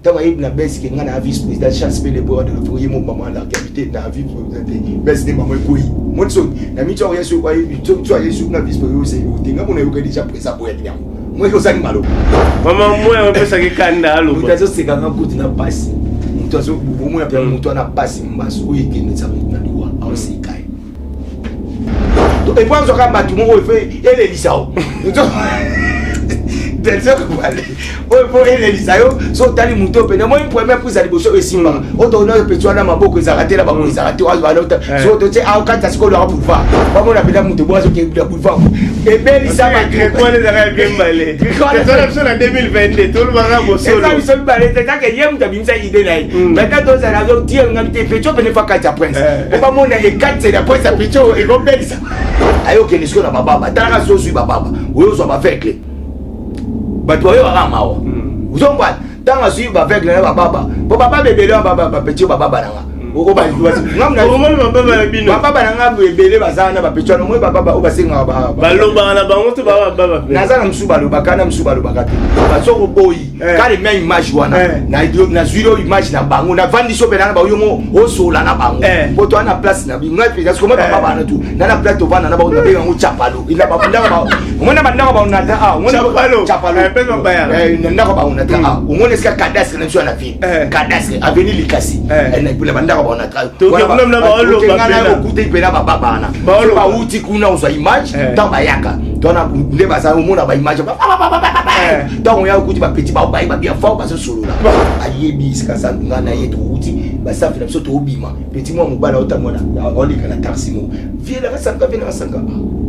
Tawa na best ki ngana vice président chance pe le board de la foyer mon maman la capité na vice président best de maman koi mon so na mi twa yesu kwa twa yesu na vice président c'est utinga mona yoka déjà président boya nyam moi yo sani malo maman moi on peut ça que kanda alo mutazo sekanga kuti na passe mutazo bomo ya pia mutu na passe mbaso oyekene sa na duwa au sekai to e mwanzo kama tu mo fait ele lisao Denzel Kwale. Pour Elisa yo, so tali muto pe. Moi une première prise à liboso et simba. Auto na petwa na maboko ezarate la bako ezarate wa balota. So to te au kata siko la pouvoir. Ba mona pela muto boazo ke la pouvoir. Et Belisa ma quoi les arabes bien balé. C'est en 2022 tout le monde bosso. Ça sont balé, c'est ça que yem ta bimsa idée là. Maintenant to za la zo tie ngamite petwa pe ne fa kata prince. Ba mona e kata la prince petwa e go Belisa. Ayo ke nisko na baba. Tara so su baba. Oyo so ba faire clé. Bato oyo bakamawa uzongwa tanga suivi avec le baba bo baba bebele baba petit baba nanga oko ba ngamna ngomona baba na bino baba nanga bebele bazana ba petit no mo baba obasenga ba baloba na bango to baba nazana msubalo bakana msubalo bakati basoko boyi kale même image wana na zuiro image na bango na vandi so benana ba yomo osola na bango poto ana place na binga pe parce que moi baba na tout na place to vana na ba ona benga ngo chapalo ila ba bunda ba mona banda ba ona ta mona chapalo pe ba baya na ba ona ta mona ska cadastre na sur la ville cadastre avenue Likasi na pula banda ba ona ta to même na ba lo ba na okuti pe na baba bana ba uti kuna uza image ta bayaka tona nde baza mona ba image donc ya okuti ba petit ba bien fort parce que solo là ayebi ska sa ngana yeto uti ba sa fina so to obima petit moi mobala otamona oli kana taximo vie la sanga vena sanga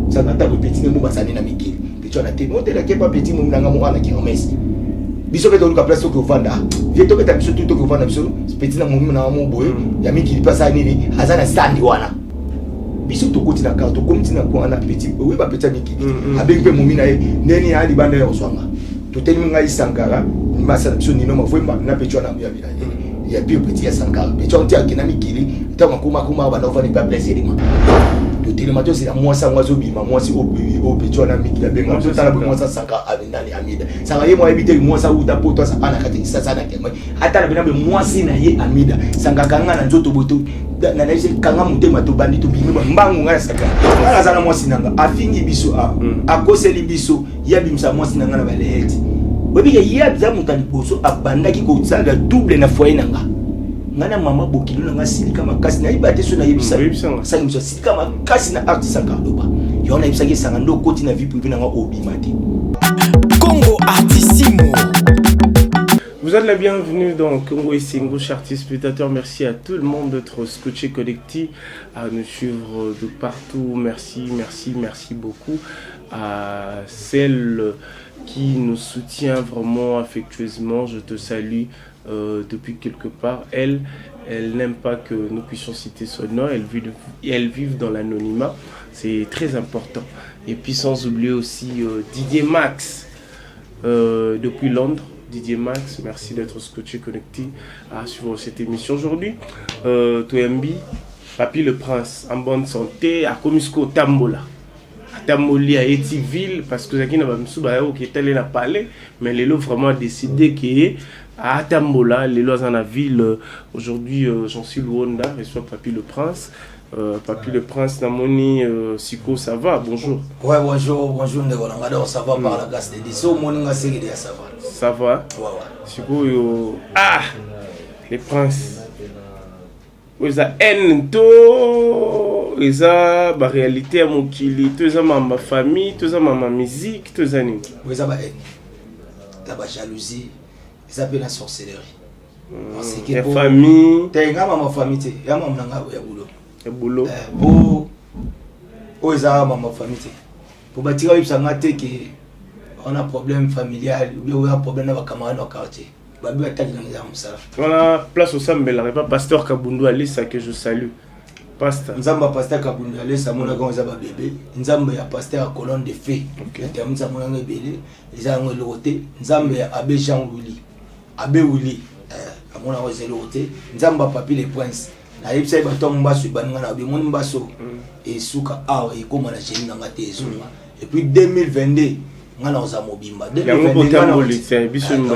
sanga ta petit mo basani na mikili petit na te mo te la ke pas petit mo nanga mo ana ki omesi biso beto luka place to vanda vie to beta biso to vanda biso petit na mo na mo boye ya mikili pasa nini hazana stand wana biso to koti na karto komiti na kwa na petit oui ba petit mikili avec pe mo mina neni ali banda ya oswanga to teli ngai Sankara masa biso nino mavwemba na petwa na ya bio petit ya Sankara petwa ntia kina mikili tama kuma bana ofani ba plaisir ma to teli mato c'est la mwasa mwazo bima mwasi o petwa na mikili benga to tala mwasa Sankara abindani amida sanga ye mwa ebite mwasa uta poto sa ana kati sasa na kema hata na bina mwasi na ye amida sanga kanga na nzoto boto na naise kanga mutema to bandi to bima mbangu ngana saka ngana sana mwasi nanga afingi biso akoseli biso ya bimsa mwasi nanga na baleti obi ya yabza mutani boso abandaki ko tsala double na foyer nanga ngana mama bokilo nanga silika makasi na ibate so na yebisa sangi biso silika makasi na artiste Sankara yona yebisa ke sanga ndo koti na vie privée nanga obimati Congo Artissimo. Vous êtes la bienvenue dans Congo et Singo, chers artistes spectateurs. Merci à tout le monde d'être scotché connecté, à nous suivre de partout. Merci beaucoup à celle qui nous soutient vraiment affectueusement. Je te salue depuis quelque part. Elle n'aime pas que nous puissions citer son nom. Elle vit dans l'anonymat. C'est très important. Et puis sans oublier aussi Didier Max depuis Londres. Didier Max, merci d'être scotché connecté à suivre cette émission aujourd'hui. Toyambi, Papi le Prince, en bonne santé, à Komisko Tambola. À Tamboli, à Etiville, parce que Zaki n'a pas qui est allé parler, mais Lélo vraiment décidé qu'il à Tambola, Lélo dans la ville. Aujourd'hui, j'en suis Luanda, reçoit Papi le Prince. Papi le Prince Namoni Siko, ça va? Bonjour. Ouais, bonjour, Ndegolangado, ça va par la grâce de Dieu. So, Moninga Segede, ça va. Ça va? Ouais. Siko, yo. Ah! Les princes. Ils ont haine, ils ont la réalité à mon kili, ils ont ma famille, ils ont ma musique, ils ont haine. Ils ont la haine. Ils ont la jalousie, ils ont la sorcellerie. La famille. Tu as ma famille, tu as ma boulot. Le boulot. Ils ont ma famille. Pour bâtir un sangaté qui on a un problème familial, ou un problème avec les camarades au quartier. Voilà, place au Sambela, pas pasteur Kabundu Alissa que je salue. Pasteur. Nzamba pasteur Kabundu Alissa, mon agent Zaba bébé. Nzamba ya pasteur colonne de fées. Termine sa mon agent bébé. Ils ont le roté. Nzamba ya Abbé Jean Wuli. Abbé Wuli. Mon agent c'est le roté. Nzamba Papi les princes. Na yebisa batom mbaso bananga na bimoni mbaso. Et souka ah et comment la chérie n'a pas été. Et puis 2022. ngana oza mobimba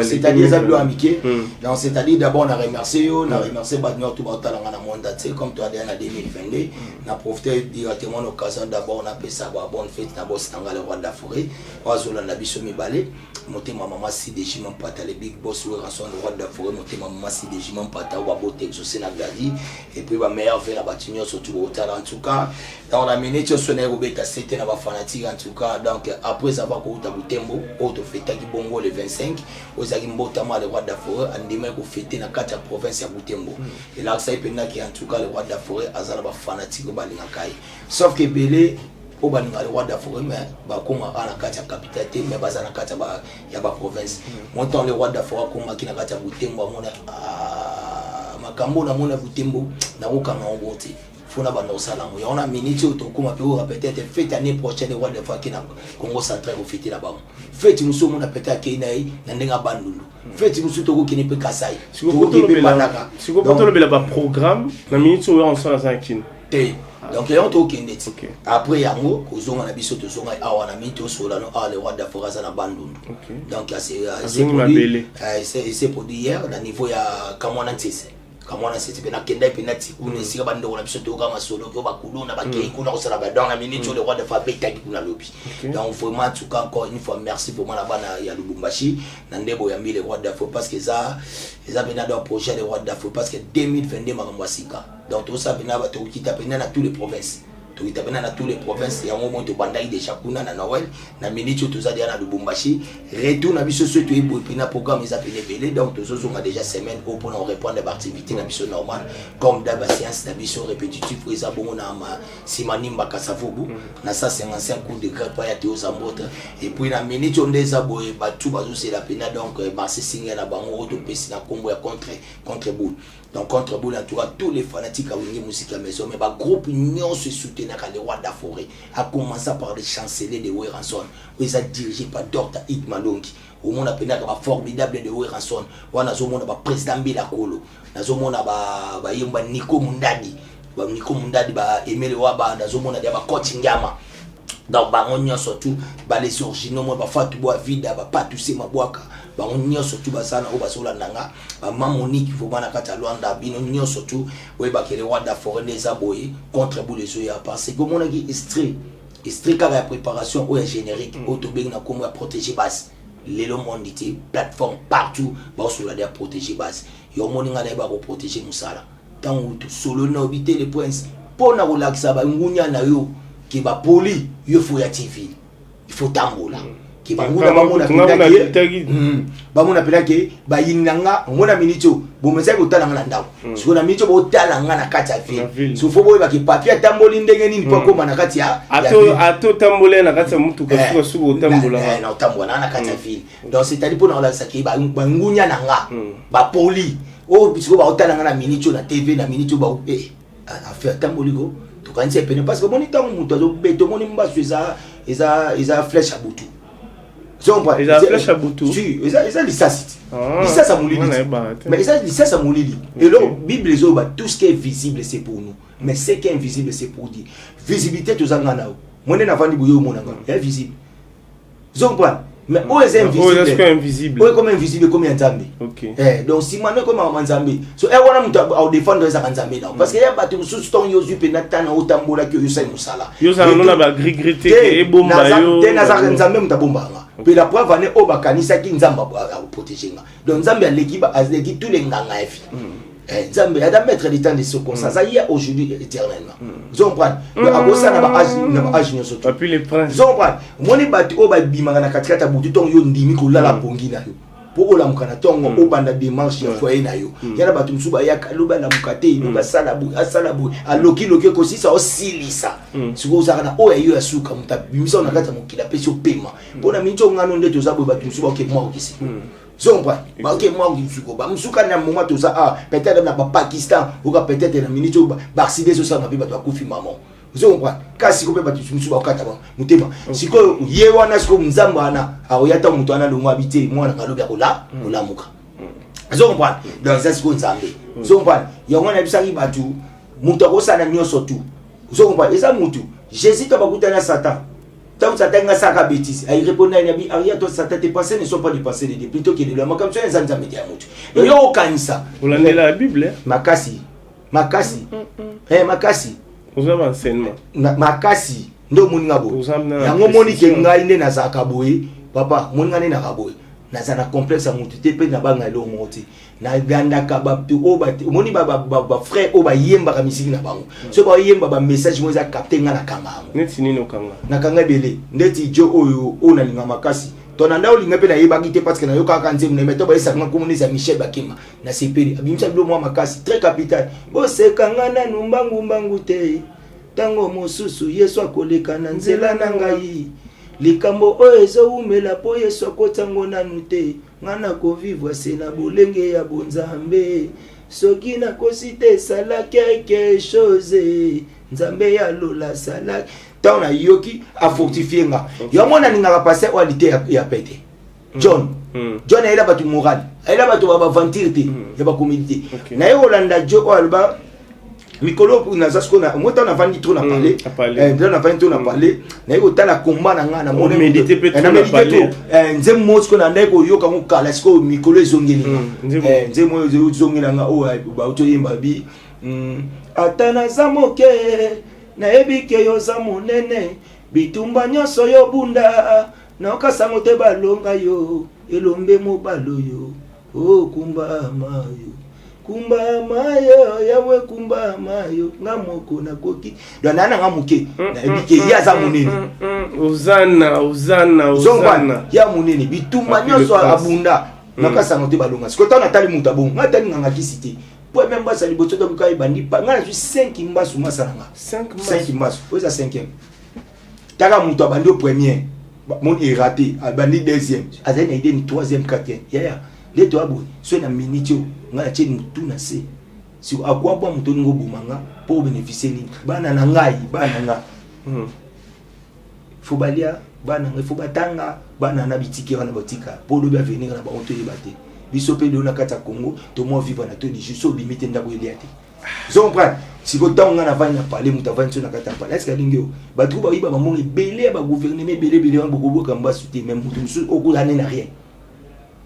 c'est-à-dire zablo amitié donc c'est-à-dire d'abord on a remercié yo na remercier badnyo tout batala ngana monde comme toi en 2022 na profiter directement l'occasion d'abord on a fait ça bonne fête na boss tanga le roi de la forêt oazola na biso mibale motema maman si de jimon pata les big boss le rançon le roi de la forêt motema maman si de jimon pata wa bote exaucé na gadi et puis ba meilleur fait la batinyo surtout au talent en tout cas on a mené sur sonner robeta c'était na ba fanatique en tout cas donc après avoir ko Butembo auto fêter ki bongo le 25 ozaki mbotama le roi de la forêt andima ko fêter na kata province ya Butembo et là ça ipenda ki en tout cas le roi de la forêt azala ba fanatique ba linga kai sauf que belé o ba linga le roi de la forêt mais ba koma ana kata capitale mais bazana kata ba ya ba province montant le roi de la forêt koma ki na kata Butembo amona makambo na mona Butembo na okanga obote fona bando salango ya on a minute to kuma peut-être fête année prochaine le roi de la forêt na Congo central au fêter là-bas fête nous sommes na peut-être kinaï na ndenga bandulu fête nous sommes to kini pe kasai si vous pouvez le programme na minute où on sera dans kin donc on to kindi après yango kozonga na biso to zonga awa na minute solano le roi de la forêt na bandulu donc c'est pour hier na niveau ya kamwana ntise kamwana c'est pena kenda penati une sika bande on a biso to kama solo ko bakuluna bakei kuna osala ba dans la minute le roi de fa betaki kuna lobi donc vraiment tout cas encore une fois merci pour moi la bana ya Lubumbashi na ndebo ya mile roi de fa parce que ça bena dans projet le roi de fa parce que 2022 makambo sika donc tout ça bena ba to kita pena na tous les provinces to itabena na tous les provinces ya moment to bandai de chakuna na Noël na minute to za dia na Lubumbashi retour na biso so to ebo pena programme ils appelé belé donc to zo nga déjà semaine au pour répondre à activité na biso normal comme d'aba séance na biso répétitif pour ça bon na ma simanimba kasavubu na 155 coups de grade pa ya Théo Zambote et puis na minute on des aboye batu bazo c'est la pena donc Marseille Singer na bango to pesi na combo ya contre boule donc contre boule en tout cas tous les fanatiques à Wingi musique à maison mais ba groupe union se soutient le roi de la forêt a commencé par le chancelier de Weranson où ils a dirigé par Dr. Ikmalongi au monde appelé comme formidable de Weranson ou na zo mona ba président Bila Kolo na zo mona ba yemba Nico Mundadi ba Emile Waba na zo mona ba coach Ngama donc ba onyo surtout ba les originaux mo ba fatu boa vida ba patu se mabwaka ba onyo surtout ba sana o ba sola nanga ba mamonique faut bana kata Luanda bino onyo surtout we ba kele wanda forêt des aboyés contre boulezo ya parce que mon ngi extrait car la préparation ou générique auto beng na comme protéger base lelo mondité plateforme partout ba sola der protéger base yo moninga na ba ko protéger musala tant to solo na obité les points pour na relaxa ba ngunya na yo qui va poli il faut ya TV il faut tambola qui va nguna bamona pitaki bamona pitaki ba yinanga ngona minito bomeza ko talanga na ndawo siko na minito bo talanga na kati ya ville so fo boye ba ki papier tamboli ndenge nini pa koma na kati ya ato tambole na kati ya mutu ka suko tambola na tambola na kati ya ville donc c'est-à-dire pour na la saki ba ngunya nanga ba poli o siko ba talanga na minito na TV na minito ba affaire tamboli go quand c'est peine parce que mon temps muto zo beto mon mbasu eza flèche à butu eza flèche à butu si eza lisasi lisasi mulili mais eza lisasi mulili et là bible zo ba tout ce qui est visible c'est pour nous mais ce qui est invisible c'est pour Dieu visibilité to zanga nao mone na vandi buyo monanga est visible zo mais où est invisible où est comme invisible comme Nzambe donc si maintenant comme Nzambe so wana mutu au défendre za Nzambe là parce que ya batu mususu ton yozu pe natana otambola que yosa musala yosa na ba grigreté et bomba yo tena za Nzambe mutabomba pe la preuve ane oba kanisa ki Nzamba a protéger donc Nzambe a l'équipe azeki tous les nganga efi Nzambe a da mettre du temps de ce comme ça y a aujourd'hui éternellement vous comprenez a bossa na ba âge nyoso to puis les princes vous comprenez moni batu oba bimanga na katikata butu ton yo ndimi ko lala pongi na yo po ola mukana tongo obanda démarche ya foyer na yo yana batu msuba ya kaluba na mukate no basala bu aloki ko sisa osilisa siko uzaka na oya yo asuka mutabimisa na kata mukila pesi opema pona mincho ngano ndeto zabo batu msuba ke mwa okisi zomba ba ke mwa ngisuko ba msuka na moment to ça peut-être na Pakistan ou peut-être na minute ba accident so ça na biba to akufi maman zomba kasi ko pe batu msuba okata ba mutema siko ye wana siko Nzamba ana aoyata mutu ana longo habité mwana ngalobi akola olamuka zomba donc ça siko Nzambe zomba yango na bisaki batu mutu akosana nyoso tu zomba eza mutu Jésus to bakutana Satan tant ça t'enga ça ka bêtise il répondait il dit Aria toi ça tes pensées ne sont pas des pensées de Dieu plutôt que de l'homme comme ça les anza média mutu et yo kanisa vous l'avez la Bible makasi makasi vous avez enseignement makasi ndo moninga bo yango moni ke ngai nde nazaka boye papa moninga ne nakaboye nazana complexe mutu te pe na banga lo moti na gandaka ba moni ba frère o ba yemba ka misiki na bango so ba yemba ba message mo za capter nga na kanga neti nino kanga na kanga bele ndeti jo oyo o na linga makasi to na ndao linga pe na yeba kite parce que na yoka kanze mo meto ba isa nga komunisa Michel Bakema na sepeli abimisa bilo mo makasi très capital bo se kanga na numbangu te tango mosusu Yesu akoleka na nzela na ngai likambo oyo ezowumela po Yesu akotango nanu te ngana ko vivre se na bolenge ya bonzambe soki na kosite sala quelque chose nzambe ya lola sala tant na yoki a fortifier nga yo mona ninga passer qualité ya pete John ela batu moral ela batu ba vantirité ya ba communauté na yo Holanda jo alba mikolo na zasko na mota na vandi trop na parler na vandi trop na parler na yo tala combat na ngana mona méditer peut na parler nzem mosko na ndeko yo kango kala sko mikolo ezongeli nzem mo ezongela nga o ba uto yemba bi atana zamoke na ebike yo za monene bitumba nyonso yo bunda na okasango te balonga yo elombe mobalo yo o kumba mayo yawe kumba mayo ngamoko na koki dana nga muke na ebike ya za monene uzana ya monene bitumba nyonso abunda na okasango te balonga sikota na tali mutabongo ngatani nga kisite pour même pas ça les bottes donc quand bandi pas nga juste 5 mbasu masanga 5 mbasu oza 5e taka muto bandi au premier mon est raté bandi deuxième azana idée ni 3e 4e ya les toi bon so na minute nga tche mutu na se si akwa bo muto ngo bomanga pour bénéficier ni bana na ngai bana nga faut balia bana nga faut batanga bana na bitiki na botika pour do venir na ba on te yebate bisope de na kata Congo to mo vivre na to di juste obimite ndako eliate zo comprendre si ko tanga na vanya parler muta vanya na kata parler est-ce que lingeo ba trouba ba mongi belé ba gouvernement belé ngo boka mba souté même mutu o ko na rien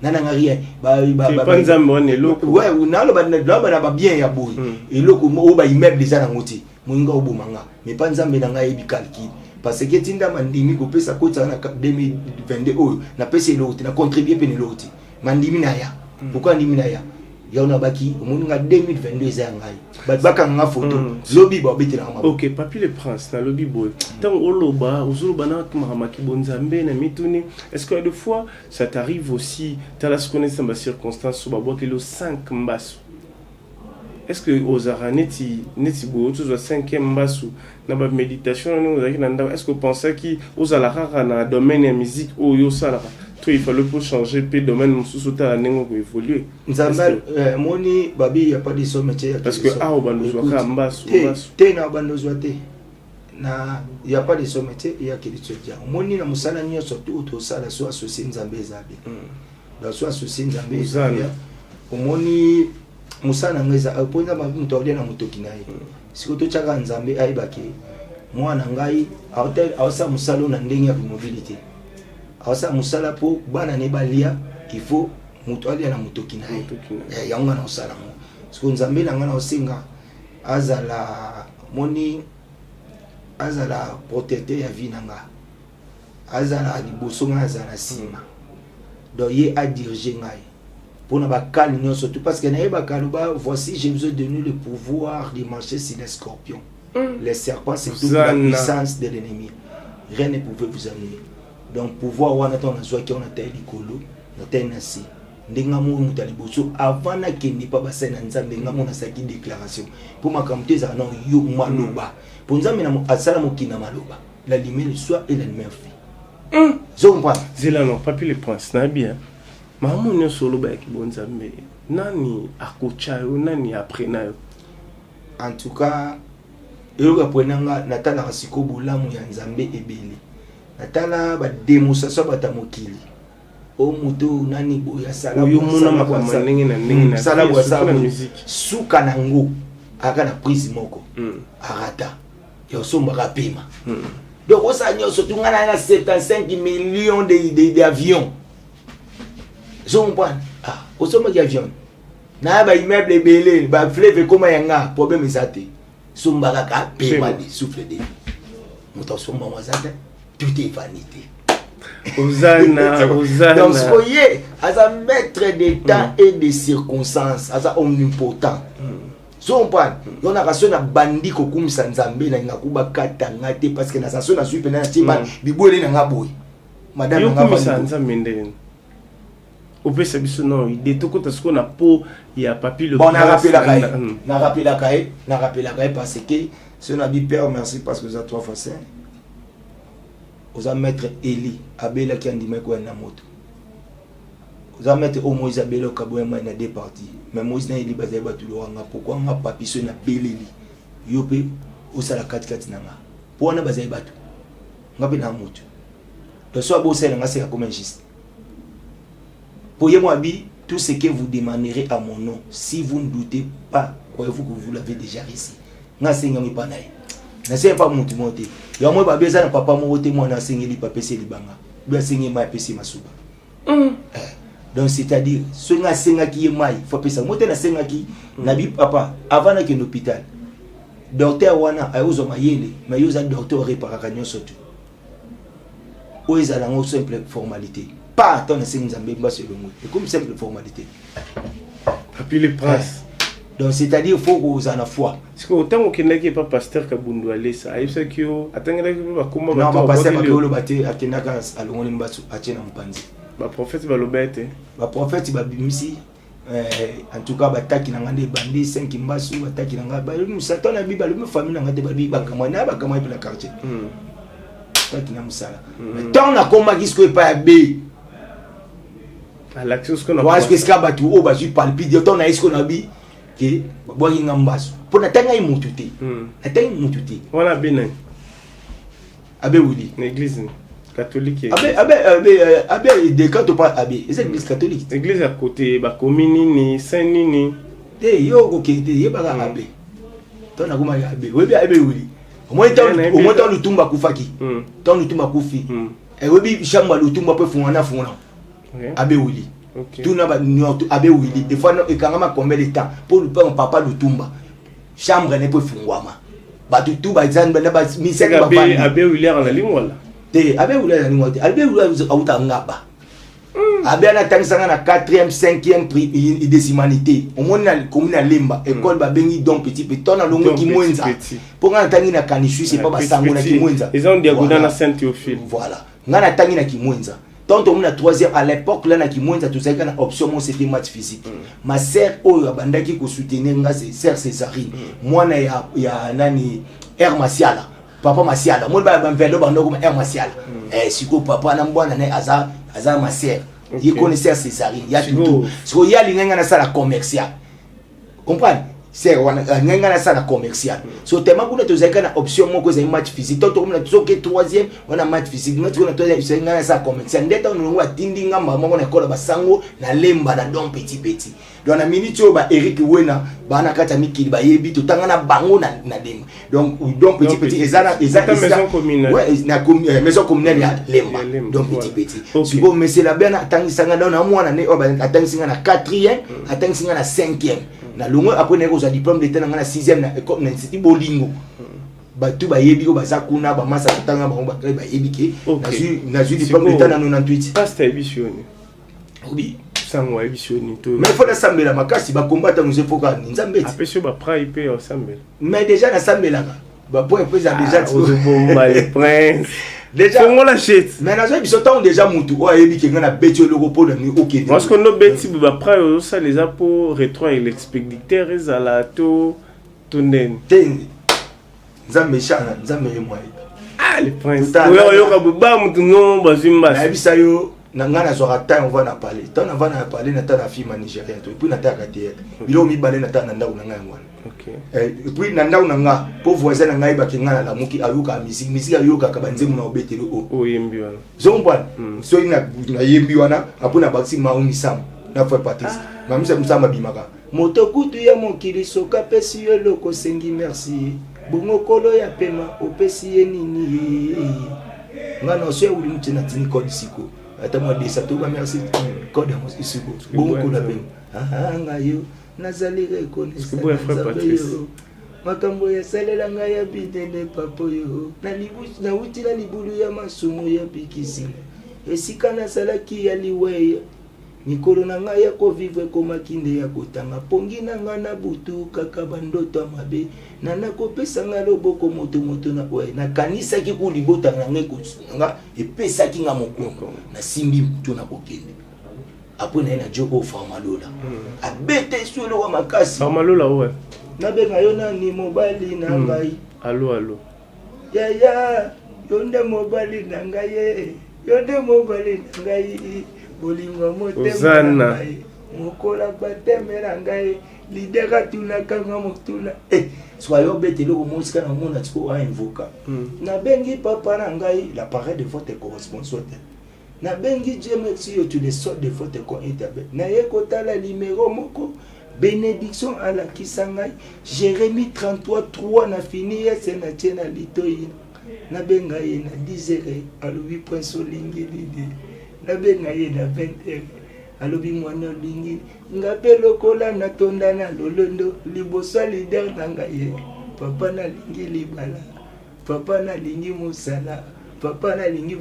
nana rien ba panzambe on eloko ouais na lo ba na bien ya boy eloko o ba immeuble za na ngoti mwinga obomanga mais panzambe na ngai bi calcul parce que tinda mandimi ko pesa ko tsana 2022 oyo na pesa eloti na contribuer pe eloti mandimi na ya pourquoi ndimi na ya yaona baki omuninga 2022 za ngai baka nga photo lobi ba betela ma OK papi le prince na lobi boy tant oloba uzuluba na kamaki bonzambe na mituni est-ce que des fois ça t'arrive aussi tu la connaissance dans circonstances so ba boke le 5 mbasu est-ce que aux araneti neti bo tu 5e mbasu na ba méditation nous est-ce que vous pensez qui aux alara na domaine de musique ou yo sala il fallait pour changer puis domaine mususuta nengo ko évoluer nzamba moni babi il y a pas de somme parce que a obanozwa ka mbasu te na obanozwa te na il y a pas de somme il y a que tu dis moni na musala nyo surtout to sala so associé nzambe zabe da so associé nzambe zabe moni musala ngeza aponza mabi mutawde na mutoki naye siko to chaka nzambe aibaki mwana ngai awsa musalo na ndenge ya mobilité awsa musala po bana ne balia il faut muto alia na mutoki naye yango na usala mo siko nzambe na ngana osinga azala moni azala protecteur ya vie nanga azala liboso nga azala sima donc ye a diriger ngai pour na bakali nyonso tout parce que na ye bakaluba voici j'ai besoin de nous le pouvoir de marcher sur les scorpions les serpents c'est toute la puissance de l'ennemi rien ne pouvait vous amener donc pouvoir wana ton azwa ki on a tayi likolo na tayi na si ndenga mo muta liboso avant na kendi pa basena nzambe nga mo na saki déclaration pour makamte za non yo maloba pour nzambe na asala mokina maloba la lumière soit et la lumière fait zo comprends zela non papi le prince na bien mamu nyo solo ba ki bonzambe nani akocha yo nani aprena yo en tout cas yo aprenanga natala rasiko bolamu ya nzambe ebele natala ba démonstration bata mokili o muto nani boya sala yo mona makama ndenge na ndenge na sala kwa sala musique suka nango aka na prise moko arata yo somba kapima Donc on s'agit surtout on a 75 millions d'avions. Je comprends. Ah, au sommet d'avions. Na ba immeuble belé, ba fleuve comme yanga, problème ezate. Sombaraka paiement de souffle de. Moto somba wazate, tout est vanité. Osana. Donc soyez à un maître de temps et de circonstances, à un omnipotent. Je comprends. On a raison à bandi kokum sanzambe na ngakuba katanga te parce que na sanso na suipe na tiba bibole na ngaboy. Madame nga sanzambe ndene. Au peut se biso non, il est tout côté ce qu'on a pour il y a papier le. Bon, on a rappelé la caille parce que ce n'a dit père merci parce que vous avez 3 fois 5. Vous avez maître Eli Abela qui a dit mais quoi na moto. Vous avez maître Moïse Abela au Cabo na deux parties. Mais Moïse na Eli bazé ba tout le ranga pourquoi on a papier sur na beleli. Yope au sala 4 nanga. Pour on a bazé ba tout. Ngabe na moto. Donc soit bo sel nga c'est comme un geste. Pourriez-moi dire tout ce que vous demanderez à mon nom. Si vous ne doutez pas, croyez-vous que vous l'avez déjà réussi. Nga senga mi panaye. Na c'est pas mon monter. Ya moi ba beza na papa mo wote moi na senga li papa se libanga. Ba senga ma pesi masuba. Donc c'est-à-dire ce nga senga ki est mai, faut pesa mote na senga ki na bi papa avant na ke l'hôpital. Docteur wana ayozo mayele, mais yoza docteur réparation nyonso. O ezala ngo simple formalité. Pas attendre c'est nous embêter sur le mot. C'est comme simple formalité. Puis les princes. Donc c'est-à-dire il faut que vous en a foi. Parce que autant que n'est pas pasteur Kabundu aller ça. Il sait que attendre que comment non pas pasteur parce que le baté akenaka alongoni mbasu achena mpanzi. Ba prophète ba lobete. Ba prophète ba bimisi en tout cas bataki na ngande bandi 5 mbasu bataki na ngaba nous satan na biba le famille na ngade ba biba kama na ba kama pour la quartier. Taki na musala. Mais tant na komba kisko pas be. À l'action ce qu'on a. Parce que ce qu'a battu au bas du palpite ton a ce qu'on a dit que boire ngambas pour na tanga imututé na tanga imututé voilà bien abe wuli l'église catholique abe de quand on parle abe c'est l'église catholique l'église à côté ba commune ni saint nini te yo ko kete ye ba abe ton na kuma abe we abe wuli au moins tant lutumba kufaki tant lutumba kufi et we bi chamba lutumba pe fungana abe wuli tout n'a pas abe wili des fois et quand même combien de temps pour le père papa de Tumba chambre n'est pas fungwama ba tout ba zan ba ba mi se ba abe wili en la ligne wala te abe wili en la ligne abe wili auta ngaba abe na tanisanga na 4e 5e prix des humanités au monde na commune na Lemba école ba bengi donc petit petit na longo ki mwenza pour nga tangi na kanishu c'est pas basango na ki mwenza ils ont diagonale na Saint-Théophile voilà nga na tangi na ki mwenza. Tant on a 3e à l'époque là na kimwenza tout ça kana option moi c'était match physique. Ma sœur oyo bandaki ko soutenir nga c'est sœur Césarine. Moi na ya nani Air Martial. Papa Martial. Moi ba velo bando comme Air Martial. Siko papa na mbwana na aza ma sœur. Il connaissait Césarine. Il y a tout. So il y a linga na sala commercial. Comprendre? C'est nganga na sala commercial. So tellement kuna tozaka na option moko za match physique. Tant on a toke 3e on a match physique. Notre on a toza c'est nganga na sala commercial. Ndeta on a tindi ngamba moko na kola basango na Lemba na don petit. Donc na minute ba Eric Wena ba na kata mikili ba yebi to tanga na bango na Lemba. Donc don petit ezana maison communale. Ouais, na maison communale ya Lemba. Donc petit. Si bon mais c'est la bien atangi sanga na mwana ne atangi sanga na 4e, atangi sanga na 5e. Na longo après neko za diplôme d'état na 6e na école na institut Bolingo ba tu ba yebi ko ba zakuna ba masa tanga ba ba yebi ke na ju diplôme d'état na 98 pasteur ebisioni oui sango ebisioni to mais faut la sambela makasi ba combattre nous efoka nzambe apesio ba prai pe au sambela mais déjà na sambela ba point peu déjà bomba les princes déjà on la chute mais na zo biso tant déjà mutu o yebi ke ngana betio logo pour ni OK parce que no beti ba prai ça les a pour rétro et l'expéditeur ezala to tonden nzambe chana nzambe moi les princes yo ka ba mutu no bazimba na bisa yo na ngana zo rata on va na parler tant on va na parler na ta la fille nigérien to puis na ta ka théâtre bilo mi balé na ta na ndau na ngai ngwana OK et puis na ndau na nga po voisin na ngai ba kinga la muki aluka musique aluka ka banzemu na obetelo o yembi wana zo mbwana so ina yembi wana apuna baksi mauni sam na foi Patrice mamisa musama bimaka moto kutu ya mokili soka pesi yo loko sengi merci bongo kolo ya pema opesi ye nini ngana so uli mtina tini code siko ata mo desa to ba merci code mo siko bongo kolo ya pema ngayo nazali reconnaissance makambo ya salela nga ya bidele papo yo na utila libulu ya masumu ya bikisi esika na salaki ya liweya mikolo na nga ya kovivre komakinde ya kotanga pongi na nga na butu kaka bandoto mabe na nakopesa nga loboko moto na oye na kanisa ki kulibota na nga epesa ki nga mokongo na simbi mutu na kokende apo na joko Famalola abete suelo wa makasi Famalola oye na benga yo nani mobali na ngai allo ya yonde mobali na ngai yonde mobali na ngai bolingo motema mokola batemera ngai lidera tunakanga motuna soyons bêtes le mosika na mona tiko a invoka na bengi papa na ngai la parole de votre correspondance na bengi Dieu merci yo tu les sortes de votre compte na yekota la numéro moko bénédiction à la kisangai Jérémie 33:3 na fini yese na tena litoyi na benga ye na 10h alobi prince olingi lidi na benga ye na 20h alobi mwana olingi ngape lokola na tonda na lolondo liboso leader na ngai papa na lingi libala papa na lingi musala papa na lingi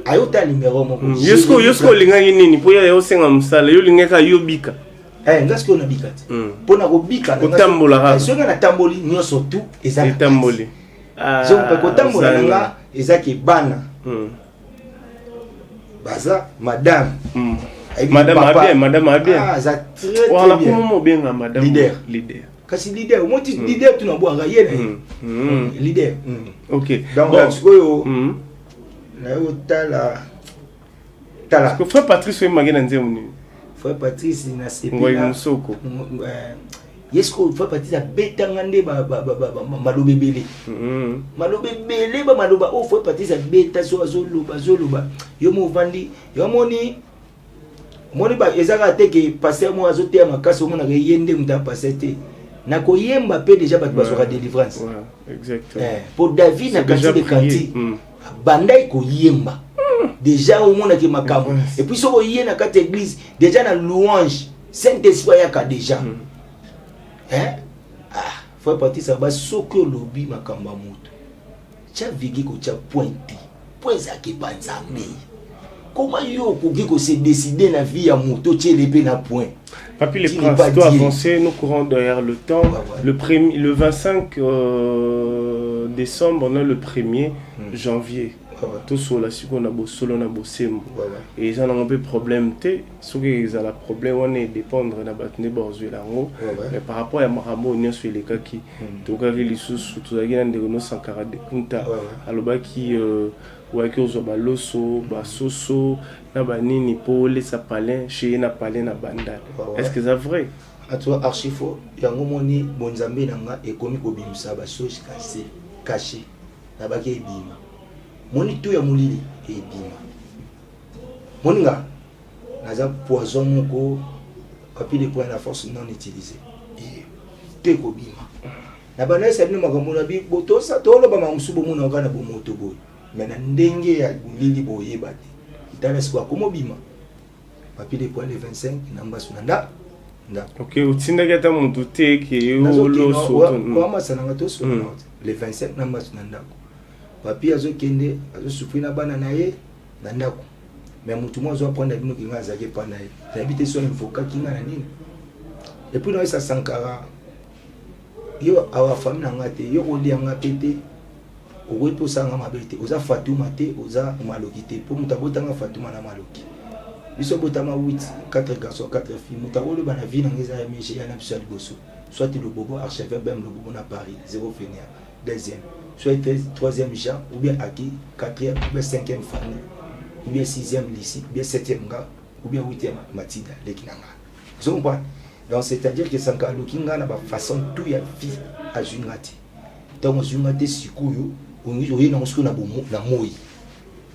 ayota numéro moko yesko linga nini po ya yosenga musala yo linga ka yobika ngasko na bikati pona ko bika na tambola ha songa na tamboli nyoso tu eza tamboli zo ko tambola nga eza ki bana baza madame madame bien za très wala ko mo benga madame leader kasi leader moti leader tu na bwanga yena leader OK donc sikoyo na yo tala ko frère Patrice magena nzemuni frère Patrice na sepi ngoyi musoko yesko frère Patrice betanga nde malobe bele malobe bele ba maloba o frère Patrice beta so azoloba yo mo vandi yo moni ba ezaka teke passer mo azote makasi omona ke yende mta passer te na koyemba pe déjà ba basoka délivrance exactement pour David na kanti de kanti bandai koyemba déjà au monde qui makambo et puis so koyé na kati église déjà na louange Saint-Esprit yaka déjà faut partir ça ba soko lobi makamba moto cha vigi ko cha pointi za ke banzambe comment yo koki ko se décider na vie ya moto tchelebe na point Papi les princes doit avancer, nous courons derrière le temps. Le 25 décembre, on a le 1er janvier. Tout sur la suite, on a beau solo, on a beau sembo. Et ils ont un peu problème. Ce qu'ils ont le problème, on est dépendre de la bataille de la haut. Mais par rapport à Maramo, on est sur les cas qui, tout cas, les sous, tout ça, il y a des renos sans caractère de Kunta. Alors, qui, ouais, qui ont baloso, basoso, na banini pole sa palin, chez na palin na bandal. Est-ce que c'est vrai? À toi, archifo, yango moni bonzambe nanga ekomi ko bimisa ba soji caché. Na ba ke bima. Moni to ya mulili e bima. Moninga naza poison moko papi de point la force non utilisée. Et te ko bima. Na bana sa ni makambo na bi boto sa to lo ba mamsubo mona kana bo moto boy. Mais na ndenge ya mulili boye bati. Dans ce quoi comment bima papier de point le 25 namba sunanda nda OK utinda gata muntu teke lo so kwa masananga to so le 25 namba sunanda papier azokende azosufri na bana naye na ndako mais mutu mo zo prendre bino kinga zake pa naye habite so invoka kinga na nini et puis no ça sankara yo awa femme na ngate yo olianga tete owe to sanga mabete oza Fatuma te oza maloki te po mutabota nga Fatuma na maloki biso botama 4 garçons 4 filles mutabolo bana vie na ngeza ya meche ya na biso liboso soit le bobo archevêque bem le bobo na Paris 0 fenia deuxième soit troisième Jean ou bien Aki 4e ou bien 5e Fanny ou bien 6e Lissi ou bien 7e nga ou bien 8e Matilda lekinanga vous comprenez donc c'est-à-dire que sanka lokinga na ba façon tout ya vie à jungati donc jungati sikuyo on est dans ce qu'on a beau na moi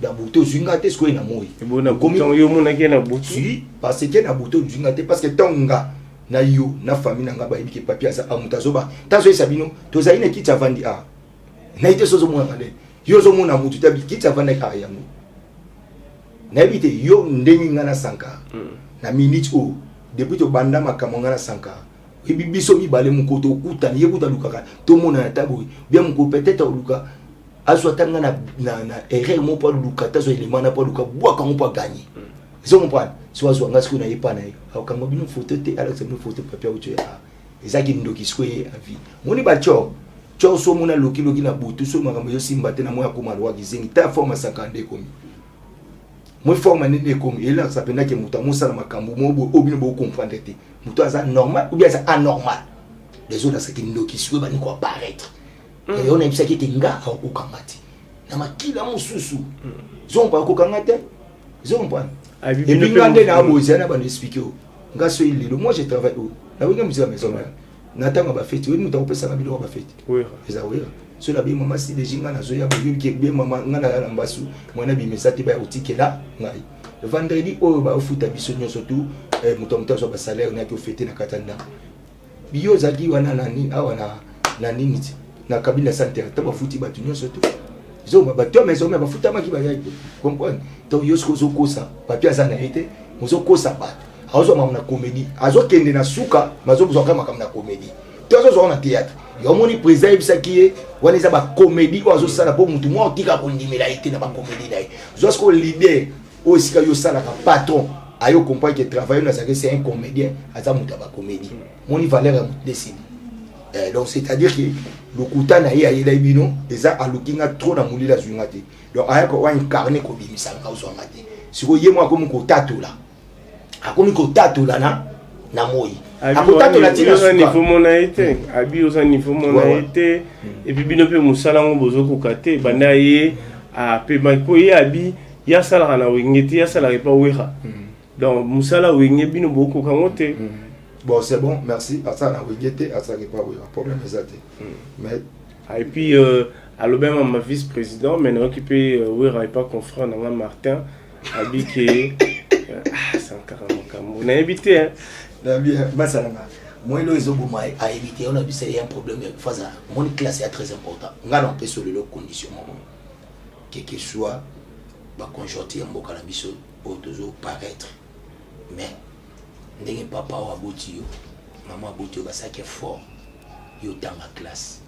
dans bouteau zungate ce qu'on a moi bon na comme yo mona ke na bouteau parce que na bouteau zungate parce que tonga na yo na famille nga ba ibiki papier ça amutazo ba tazo esabino tozali ne kiti avandi a na ite sozo mona ngale yo zo mona mutu tabi kiti avandi a yango na ibite yo ndengi nga na sanka na minute o depuis to banda makamo nga na sanka ibi biso mibale mukoto okuta ni yekuta lukaka to mona na tabo bien muko peut-être luka azwa tanga na erreur mo pa luka tazo élément na pa luka boaka mo pa gagner zo mo pa so azwa nga siku na yepa na yo kanga bino photo te alors c'est une photo papier ou tu a ezaki ndoki skoye a vie moni ba cho so mona loki na butu so makambo yo simba te na moya ko malwa gizingi ta forme 52 komi moi forme ne komi ela ça pena ke muta musa na makambo mo obino bo comprendre te muta ça normal ou bien ça anormal les autres c'est qui ndoki skoye ba ni ko apparaître et on a bisa ki te nga au kamati na makila mususu zo mpa ko kangate zo mpa et puis ngande na boza na ba expliquer nga so il moi je travaille où na winga muzika maison na tanga ba fête oui nous t'avons pesa na bilo ba fête oui ça oui so la bi mama si les jinga na zo ya ba yulki bi mama ngana la mbasu mwana bi mesati ba utikela ngai le vendredi o ba futa biso nyonso tout mutomto so ba salaire na ko fête na katanda biyo zaki wana nani awana na nini na kabila santé ta ba futi ba nyonso tout zo ba to maison ba futa maki ba yai comprendre to yosko zo kosa papier ça na été mozo kosa ba azo mamna comédie azo kende na suka mazo buzo kama na comédie to azo zo na théâtre yo moni président ibisaki wana za ba comédie ko azo sala po mutu mo tika ko ndimela été na ba comédie dai zo sko leader o sika yo sala ka patron ayo comprendre que travailler na ça c'est un comédien aza mutu ba comédie moni valeur décide donc c'est-à-dire que le kuta na ye ayela bino eza alukinga trop na mulila zwinga te donc aya ko wa incarner ko bimisa ka uzwanga te siko ye mo akomi ko tatola akomi ko tatola na moi akotatola tina suka niveau mona été abi osa niveau mona été et puis bino pe musala ngo bozo ko kate banda ye a pe mako ye abi ya sala na wingeti ya sala pas wera donc musala winge bino boko kangote. Bon, c'est bon, merci. Ça, on a regretté, ça n'est pas problème, mais et puis, à l'obéma, ma vice-président, maintenant qui peut, oui, il pas confrère, Nanga Martin, habité, c'est encore un camou. On a évité, hein. Moi, les autres, à éviter, on a vu c'est un problème. Mon classe est très important. On a un peu sur les conditions. Quel que soit, bah, conjoncture, on va pour toujours paraître. Mais, ndenge papa wa boti yo maman boti yo basaki fort yo dans la classe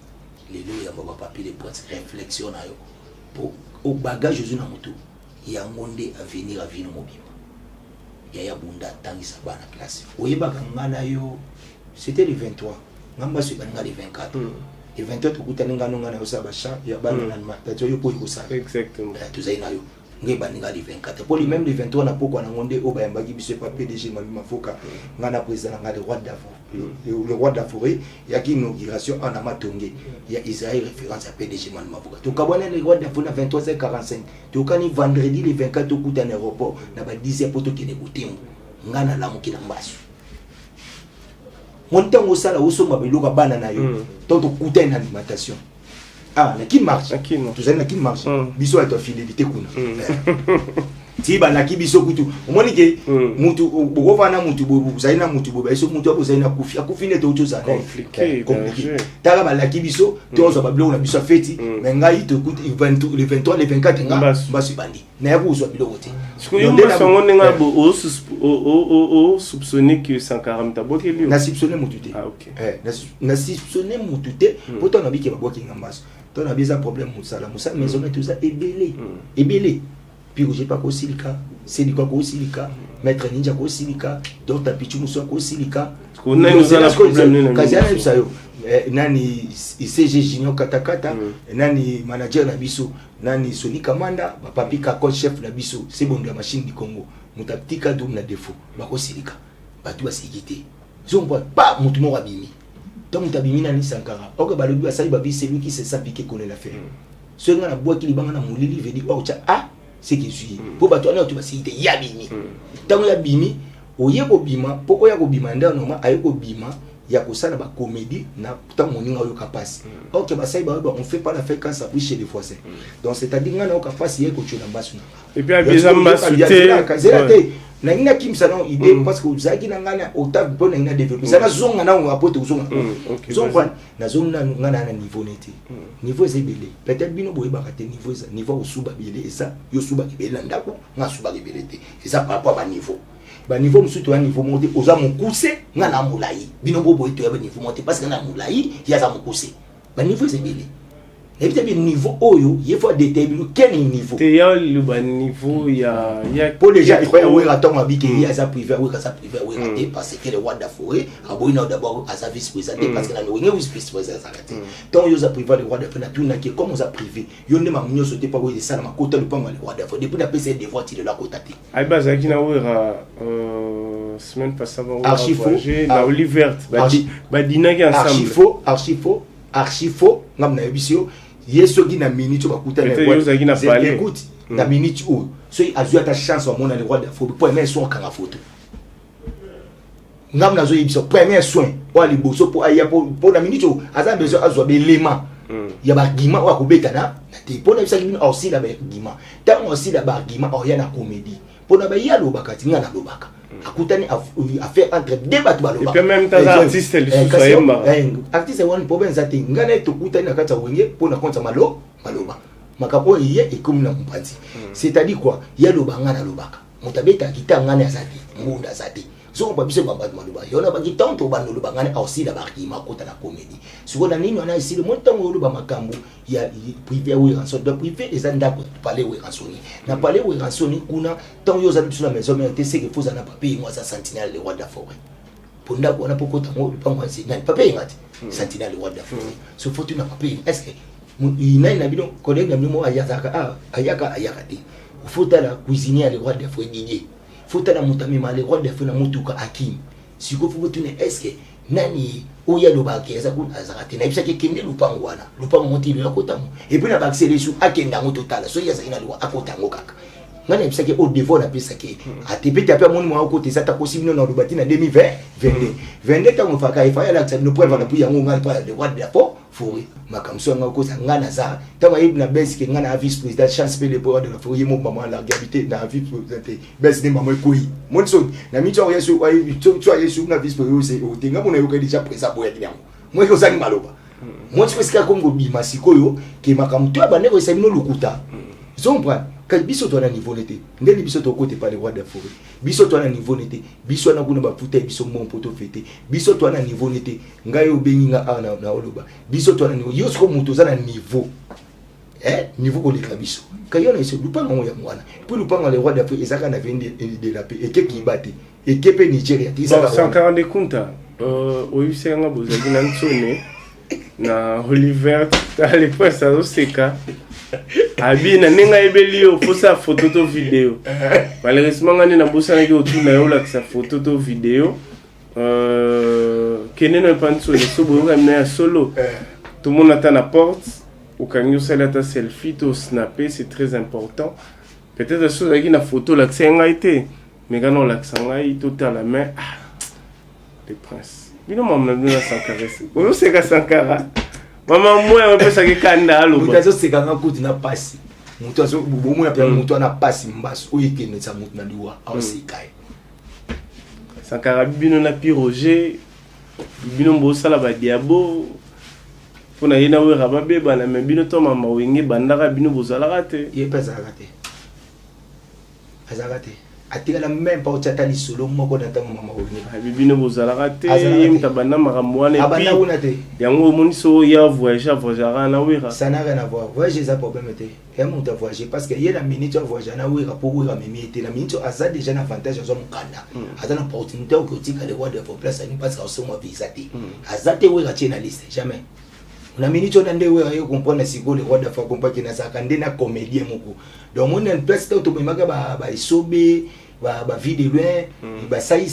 lelo ya baba papier de pointe réflexion na yo pour au bagage Jésus na moto ya ngonde à venir mobima ya bunda tangisa bana classe oyeba ngana yo c'était le 23 ngamba so bana le 24 le 23 tukutana ngano ngana yo sabasha ya bana na mata yo po yo sa exactement tuzaina yo ngeba ninga le 24 pour lui même le 23 na poko na ngonde o ba yambaki biso pas PDG mami mafoka ngana président ngale roi d'Afrique le roi d'Afrique ya ki inauguration en amatonge ya Israël référence à PDG mami mafoka to kabona le roi d'Afrique na 23h45 to kani vendredi le 24 to kuta na aéroport na ba 10h poto kene butembo ngana la muki na mbasu montango sala usoma beluka bana na yo to kuta na alimentation. Ah, la qui marche. Tout ça, qui marche. Biso est fidélité kuna. Si ba la qui biso kutu. Omoni ke mutu bovana mutu bobu zaina mutu bobu eso mutu abo zaina kufi ne to choza compliqué. Tara ba la qui biso to zo ba blo na biso feti mais ngai to kutu le 23 le 24 nga basu bandi. Na yabo zo bilo wote. Ce que yo songo nenga bo o soupçonner que 140 taboke lui. Na soupçonner mutu te. Ah OK. Na soupçonner mutu te poto na biki ba boki ngambaso. On a bien un problème musala maison mais tout ça est belé puis j'ai pas ko silika c'est du quoi silika maître ninja ko silika docteur pichu muso ko silika on a un problème kazana sayo nani ICG junior katakata nani manager na biso nani Soni Kamanda ba papi ka coach chef na biso c'est bon de la machine du Congo mutatika dum na défaut ba ko silika ba tu ba sikité zomba pas mutu mo rabimi. Donc tu as mis dans Sankara. Ok, bah le but c'est lui qui s'est s'appliqué qu'on l'a fait. Ce gars la boîte qui li banga na mulili veut dire oh tiens ah c'est qui suis. Pour bah toi tu vas citer yabimi. Tant la bimi oyeko bima pourquoi yako bima nda normal ayeko bima yako ça ba comédie na tant moninga yo kapasi. Ok bah ça on fait pas la fête quand ça prie chez les Français. Donc c'est-à-dire ngana o kapasi yeko tuna basu. Et puis abisa mbasute. na ina kim ça non idée parce que zaki na ngana octave bon na ina développer ça na zonga na on apote zonga zonga na zonga na ngana na niveau neti niveau c'est belé peut-être bino boye ba kate niveau osuba belé et ça yo suba belé ndako nga suba belé té c'est ça par rapport à niveau ba niveau musuto ya niveau monter oza mukuse nga na mulai bino boye to ya ba niveau monter parce que na mulai ya za mukuse ba niveau c'est belé. Et puis, niveau oyo, il faut déterminer quel niveau. Il y a le niveau, il y a. Pour les gens, il faut attendre qu'il y a ça privé, ça privé, parce que le roi de la forêt, d'abord à sa vice-président, parce que la nourriture est vice-président. Tant qu'il y a privé, le roi de la forêt, tout comme on a privé, il y a des gens qui pas de ça, ma côte de pomme, le roi de la forêt, depuis la PC des voies de la côte. Ah, bah, ça qui n'a semaine passée, la olive verte, bah, dîner ensemble. Archifaux, ngam na ebisio. Yeso qui na minute bakuta na quoi. Écoute, na minute où so azua ta chance au monde le roi de la photo pour mettre son kanga photo. Ngam na zo yebisio premier soin o ali boso pour aya pour na minute où aza besoin azwa belément. Ya ba gima wa kubeta na te pour na bisa kimi aussi la ba gima. Tant aussi la ba gima o ya na comédie. Pour na ba ya lo bakati nga na lo baka. Akutani a fait entre deux bateaux baloba. Et puis même tas artiste le soyemba. Artiste one problème ça te ngana to kutani na kata wenge pour na konta maloba. Makapo yé et comme na mpati. C'est-à-dire quoi? Ya lo banga na lobaka. Motabeta kita ngana ya zati. Ngunda zati. So on peut biso bamba maloba. Yona ba kitanto ba no lobanga na aussi la barki makota na comédie. Siko na nini on a ici le montant wo ba makambu ya privé ou rançon de privé les anda ko parler ou rançoni. Na parler ou rançoni kuna tant yo za sur la maison mais c'est que faut za na papier moi ça sentinelle le roi de la forêt. Ponda ko na pokota mo pa moi c'est na papier ngati. Sentinelle le roi de la forêt. So faut tu na papier. Est-ce que na bino collègue na bino ayaka te. Faut la cuisinier le roi de la forêt Didier. Faut la mutami le roi de la forêt na mutuka Hakim. Siko faut tu est-ce que nani oya lobaki eza ku azarate na ibisa ke kende lupango wana lupango motilo ya kotamu et puis na ba accéder sur akenda ngo total so ya zaina lwa akotango kaka ngana ibisa ke au devant na pesa ke atepete apa moni mwa ko tesa ta possible na lobati na 2020 22 tango faka ifaya la tsabino preuve na puya ngo ngana pa le roi de la forêt makamso nga ko ngana za tama ibna best ke ngana vice président chance pe le roi de la forêt mo maman la gravité na vice président best ni maman ko yi monso na mi tso yesu wa tso yesu na vice président o tenga mona yo ka déjà presa boya kinyango moi ko zani maloba moi tso sika kongo bima sikoyo ke makamto abane ko semino lukuta zombra ka biso to na niveau nete ndeli biso to côté par le roi de la forêt biso to na niveau nete biso na kuna ba futa biso mon poto fete biso to na niveau nete ngai obenga na oloba biso to na niveau yosko muto za na niveau niveau ko le biso ka yona iso lupanga mo ya mwana pour lupanga le roi de la forêt ezaka na vende de la paix et ke kibate et ke pe Nigeria tisa 140 kunta oyusenga bozaki na ntsone na Oliver ta le poisa oseka abina nenga ebelio posa photo to vidéo malheureusement ngani na bosana ki otuna yo la sa photo to vidéo keneno panso le sobo ngamna solo tout le monde attend la porte au kanyo sala ta selfie to snapper c'est très important peut-être chose qui na photo la tsenga été mais quand on la tsenga to ta la main le prince bino mama na Sankara o se ka Sankara mama moi on peut ça que kanda alo mutazo sekanga kuti na pasi mutazo bomo ya pia mutu na pasi mbaso oyekene sa mutu na liwa ausikai Sankara bino na Roger bino mbosala ba diabo pona yena we rababe bana me bino to mama wenge bandaka bino bozala rate ye pesa rate azarate atikala même pas otata solo moko na tango mama wenge bino bozala rate yimta bana makamwana abana unate yango moniso ya voyager na wera ça n'a rien à voir voyager ça problème était et mon ta voyager parce que yena minute à voyager na wera pour wera memi était la minute aza déjà un avantage azo mukanda aza na opportunité au kotika le roi de la place ani parce que on se mo visa te azate wera tena liste jamais na minute on ande wera yo comprendre siko le roi de la comprendre que na saka ndena comédien moko donc on en place to memaka ba isobe ba vidéo ba sai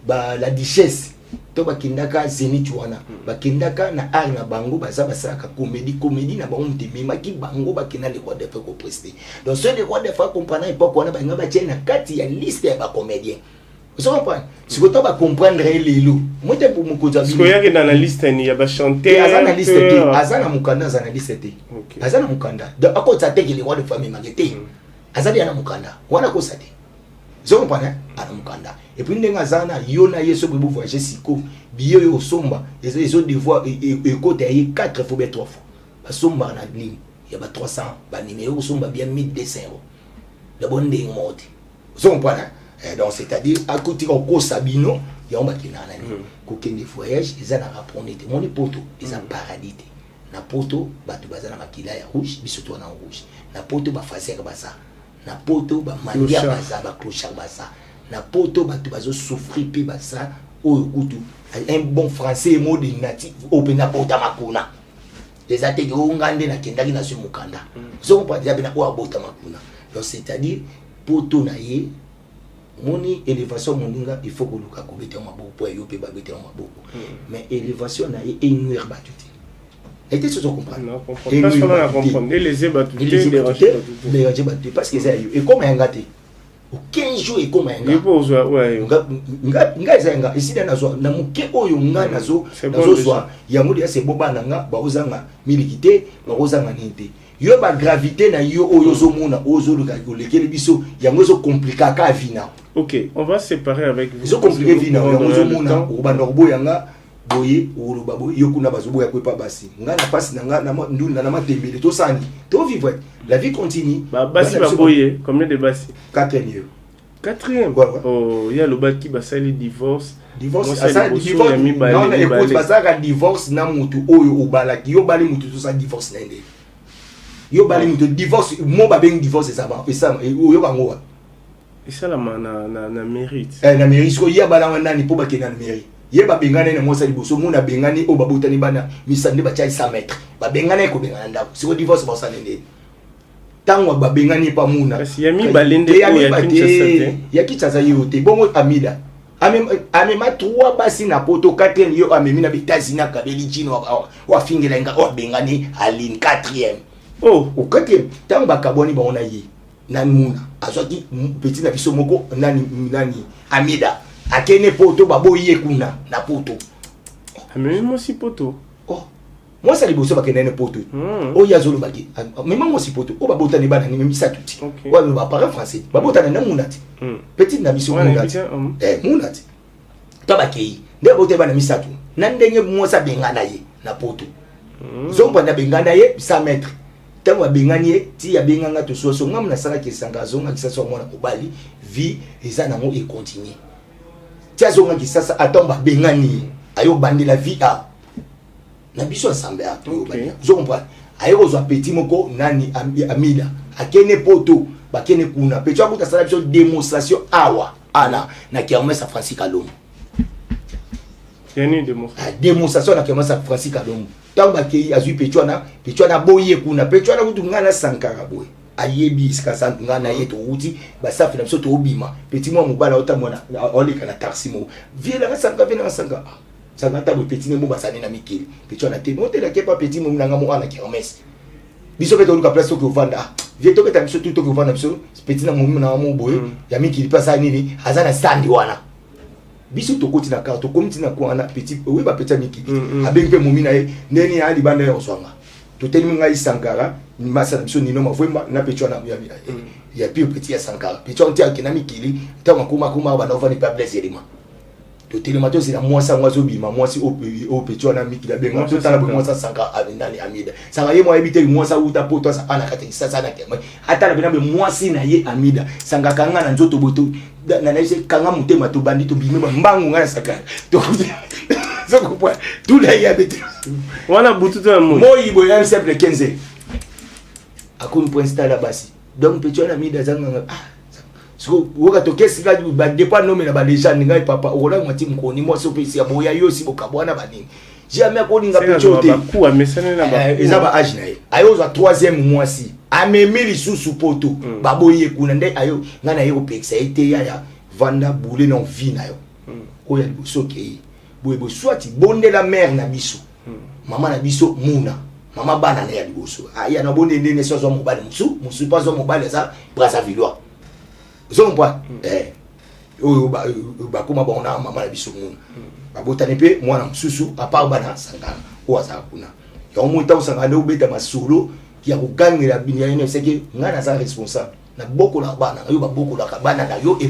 ba la duchesse to ba kindaka zenith wana ba kindaka na art na bango baza basaka comédie na bango mtemema ki bango ba kina le roi de ko prester donc ce le roi de comprendre époque wana ba ngaba tena kati ya liste ya ba comédien vous comprenez si vous pas comprendre lelo moi te pour mukoza parce que yaki dans la liste ni ya ba chanter azana liste te azana mukanda azana liste te azana mukanda de akota te ki le roi de famille magete azali ana mukanda wana ko sate Vous comprenez? Et puis, nous avons yeso pour voyager siko, billet au somba, ils ont devoir écouter 4 fois, 3 fois. Parce que somba na ligne, il y a 300, bah numéro somba bien 1200 €. Le bon ding monte. Vous comprenez? Donc, c'est-à-dire, à côté de Sabino, il y a un bâtiment. Quand des voyages, ils ont apprendre. Mon poto, ils ont paradis. Na poto, batu bazana makila ya rouge, bisoto na rouge. Na poto ba fazer basa. Na poto ba mandia basa ba clochard basa. Na poto batu bazo souffrir pe basa o kutu. Un bon français mot de natif open na pota makuna. Les attaques au ngande na kendaki na sumukanda. So pas dire na o abota makuna. Donc c'est-à-dire poto na ye moni élévation moninga il faut que luka ko bete maboko po yo pe ba bete maboko. Mais élévation na ye enuire batuti. Et tu sais comprendre. Non, comprendre. Et les ébatoutés, les ébatoutés, parce que c'est et comme un gâté. Au 15 jours et comme un gâté. Il faut ouais. Nga ici dans zo na muke oyo nga nazo soir. Ya modi c'est boba nanga ba ozanga milikité, ba ozanga ninte. Yo ba gravité na yo oyo zo mona ozo luka ko lekeli biso ya ngozo compliquer ka vina. OK, on va séparer avec vous. Zo compliquer vina ya ngozo mona o ba norbo yanga boye uru babo yokuna bazobo ya kwepa basi ngana pasi na ngana ndunda na matembele to sani to vivre la vie continue basi baboye combien de basi 4e 4e oh il y a le baki basali divorce asa divorce non écoute basaka divorce na mutu oyo obalaki yo bali mutu to sa divorce na ndé yo bali mutu divorce mo ba ben divorce ça va et ça yo bango et ça la na mérite na mérite ko ya bala nani po ba kenan mérite yeba bengane na mosa liboso muna bengane o babotani bana misande ba chai 100 mètres ba bengane ko bengana ndako siko divorce ba sanende tango ba bengane pa muna kasi yami balende ya kitsaza yote bongo amida amema 3 basi na poto 4e yo amemi na bitazini na kabeli chino wa fingelenga o bengane aline 4e oh au 4e tango ba kaboni ba ona yi na muna azwaki petit na biso moko nani amida akene poto baboye kuna na poto mais moi si poto oh moi ça liboso ba kenene poto o yazolo baki mais moi si poto o babota ni bana ni misa tuti ouais mais ba parler français babota na munati petit na biso munati munati to bakei nde bote bana misa tu na ndenge moi ça bengana ye na poto zomba na bengana ye 100 mètres tango benganie ti ya benganga to soso ngam na sala kesanga zonga kisaso mwana mobali vie eza nango e continuer tiazonga kisasa atomba bengani ayo bandi la vie a na biso ensemble a to bandi je comprends ayo zo petit moko nani amida akene poto bakene kuna pecho akuta sala biso démonstration awa ana na kermesse Francis Kalombo yani démonstration na kermesse Francis Kalombo tango bakei azui pecho na boye kuna pecho na kutu ngana sankara boye ayebi iska sant ngana yeto uti basafi na biso to obima petit mo mobala otamona olika na taximo viela na sanga vena sanga sanga ta petit mo basani na mikili pecho na te mote la kepa petit mo nanga mo ana kermesse biso beto luka place to vanda vieto beta biso to vanda biso petit na mo na mo boye ya mikili pasa nini azana stand wana biso to koti na karto komiti na ko ana petit we ba petit mikili abengi mo mina e ndeni ya libanda ya oswanga to telimi ngai sankara ni masa na biso nino mavwemba na pecho na ya pio petit ya sankara pecho ntia kinami kili tango kuma ba nova ni pa plaisir ma to telima to sina mwasa mwazo bima mwasi o pecho na mikila benga to tala mwasa sanka abindani amida sanga ye mwa ebite mwasa uta poto sa ana kati sasa na kema ata na binabe mwasi na ye amida sanga kanga na nzoto boto na naise kanga mutema to bandito bimeba mbangu ngana saka to zoko point tout là y a bête wana bututo mo ibo ya simple 15 akuni point stala basi donc pecho na mida zanga so woka to kesi ga ba depa no me na ba deja ninga papa ola mwati mkoni mo so pesi ya boya yo si bokabwana baningi jamais ko ninga pecho te ku amesana na ba ezaba age na ye ayo za 3e mois amemi lisusu poto baboye kuna nde ayo ngana yo peksa ete ya vanda boule non vie na yo oya liboso ke boyebo soit bonde la mère na biso mama na biso muna mama bana na ya liboso aya na bonde ndene so mobali musu pas zo mobali za Brazzaville zo mpo oyo ba kuma bona mama na biso muna babotane pe mwana mususu apart bana sangana oza kuna ya omuta usanga ndo beta masolo ya kugangela binya ene seke ngana za responsable na boko la bana yo ba boko la bana na yo et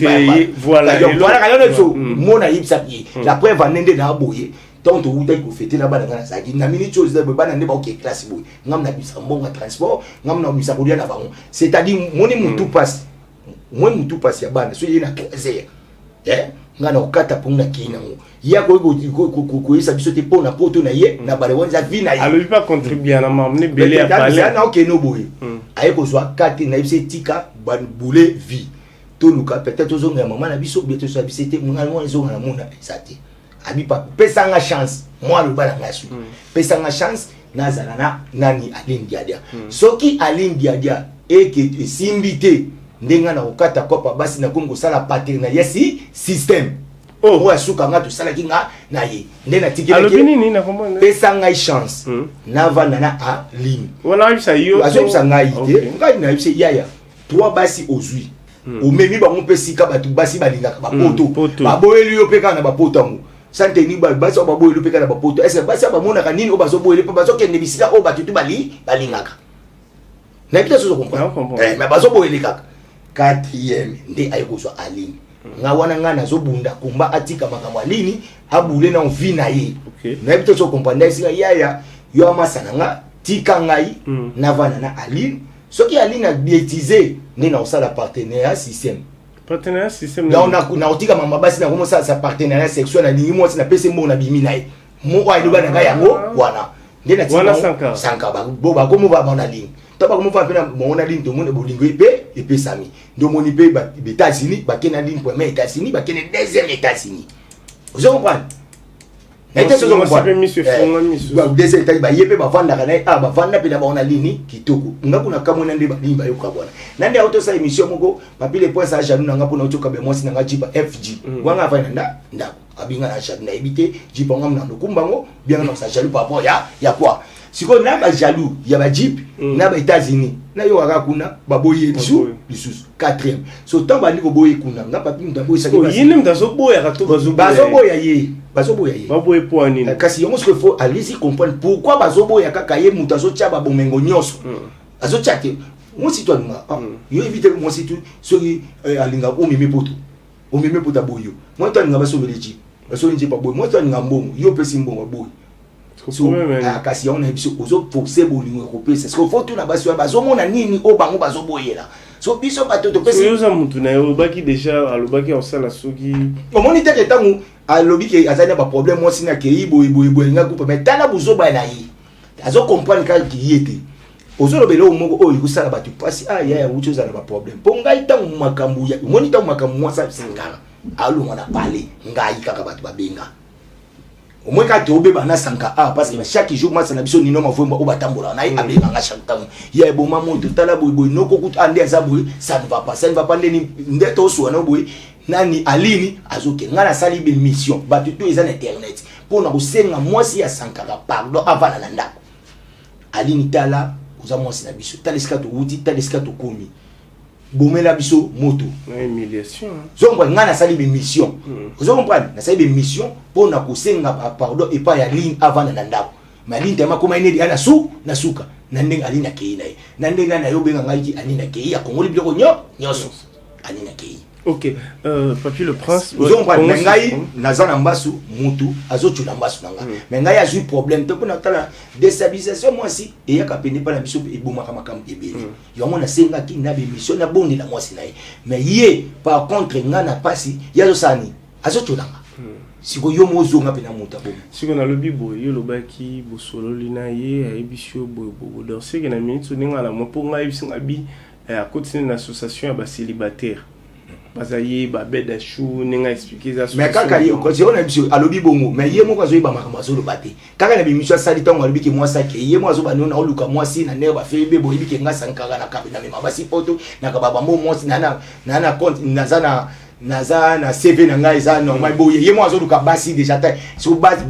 voilà voilà so mona yipsa pied la preuve nende na boye tant to uta ko fêter la bana na saki na minute chose de bana ne ba OK classe boy ngam na bisa mbonga transport ngam na bisa ko dia na bango c'est-à-dire moni mutu passe moi mutu passe ya bana so yena 15 ngana okata pona kina ngo ya ko isa biso te pona poto na ye na bale wanza vi na ye alors il va contribuer na mamne belé à parler na OK no boy aye ko so akati na ibse tika ban boule vie to luka peut-être ozonga maman na biso bientôt so bisete ngana mo ezonga na mona isate abi pa pesa nga chance moi le bala ngasu pesa nga chance nazala na nani Aline Diadia soki Aline Diadia ke simbité ndenga na okata kopa basi na kongo sala partenariat si système oh asuka nga to sala kinga na ye ndena tikela alors binini na komona pesa nga chance na vana na Aline wala bisa yo azo bisa nga ite ngai na bisa yaya toi basi ozui o memi ba mon pesika batu basi balingaka ba poto ba boyeli yo peka na ba poto ngo sante ni ba basi ba boyeli peka na ba poto est-ce basi ba mona ka nini o bazo boyeli pa bazo kende bisika o batu tu balingaka na kita so comprendre mais bazo boyeli kaka 4e nde ayekozwa Aline nga wana nga nazobunda kumba atika makambo Aline abule na vie na ye na bito so comprendre singa yaya yo amasana nga tika ngai na vana na Aline soki Aline a bietiser ne na osala partenariat système na otika mama basi na komo sa partenariat sexuel na lingi mwasi na pese mbo na bimi na ye mo wa iluba na nga yango wana nde na tika sanka ba komo ba na Aline taba ko mo fa pena mo na Aline to mo ne bolingo et sami ndo moni pe ba États-Unis ba kena Aline premier États-Unis ba kena deuxième États-Unis vous comprenez na ite so comprendre monsieur fonga misu ba deuxième États ba yepe ba vanda kana ba vanda pe na ba na Aline kitoko ngaku na kamona nde ba Aline ba yoka bona nande auto sa émission moko papi les points ça janu na ngapo na otoka be mwasi na ngajipa FG wanga fa nda abinga na janu na ebite jipa ngam na ndokumbango bien na sa jaloux par rapport ya quoi siko na ba jaloux ya ba jeep na ba États-Unis na yo waka kuna baboye lisusu 4e so tant ba liko boye kuna nga papi mtambo isa ko yini mtazo boya ka to bazoboya ye baboye po anini kasi yongo ce faut allez-y comprendre pourquoi bazoboya kaka ye mutazo tia ba bomengo nyoso azo tia te mon citoyen yo éviter mon citoyen soki alinga o meme poto boyo moi to nga baso beleji baso nje pa boyo moi to nga mbongo yo pesi mbongo boyo so kasi on a biso ozo forcer bolingo kopesa parce que faut tout na basi bazo mona nini o bango bazo boyela so biso bato to pesa yo za mutu na yo baki déjà alobaki osala soki o moni te tangu alobi ke azana ba problème moi sina ke boy nga coupe mais tala buzo ba na yi azo comprendre ka ki yete ozo lobelo moko o ikusala bato pasi ya ucho za na ba problème po ngai tangu makambu ya moni tangu makambu moi sa singana alu mona pale ngai kaka bato babenga au moins quand tu obé bana sanka parce que chaque jour moi ça na biso nino mavomba o batambola na abe nga chaque temps ya bo mamu to tala boy no ko kut ande za boy ça ne va pas ndeni ndeto so na boy nani Aline azoke ngana sali be mission ba tout eza na internet pour na kosenga mwasi ya sankaka pardon avant na ndako Aline tala oza mwasi na biso taliska to uti taliska to komi bomela biso moto na humiliation zongo ngana sali be mission vous comprenez na sali be mission pour na kosenga pardon et pas ya Aline avant na ndako mais Aline tema koma ine dia na suka na ndenga Aline akei na ye na ndenga na yo benga ngai Aline akei ya kongoli biloko nyoso Aline akei. Ok, Papi le Prince. Vous comprenez ngai nazana mbasu mutu azochula mbasu nanga mais ngai a eu problème to pona tala déstabilisation moi si et ya kapende pa na biso e bomaka makambo ebele yo mona senga ki na be mission na bondi la mwasi na ye mais ye par contre ngana pasi yazo sani azochula nga siko yo mozonga pe na muta bo siko na lobi boy yo lobaki bosolo lina ye ayebisio boy dans ce que na minute ninga la mo po ngai bisinga bi à continuer une association à bas célibataire bazaye ba beda chou ninga expliquer ça mais kaka yo ko si on a biso alobi bongo mais ye mo ko zo ba makamba zo lobate kaka na bimisho sali tango alobi ke moi sa ke ye mo zo ba nona oluka moi si na ne ba febe bo ibi ke nga sankaka na kabe na me mabasi poto na ka baba mo moi si na compte na CV na ngai za normal bo ye mo zo luka basi déjà ta so basi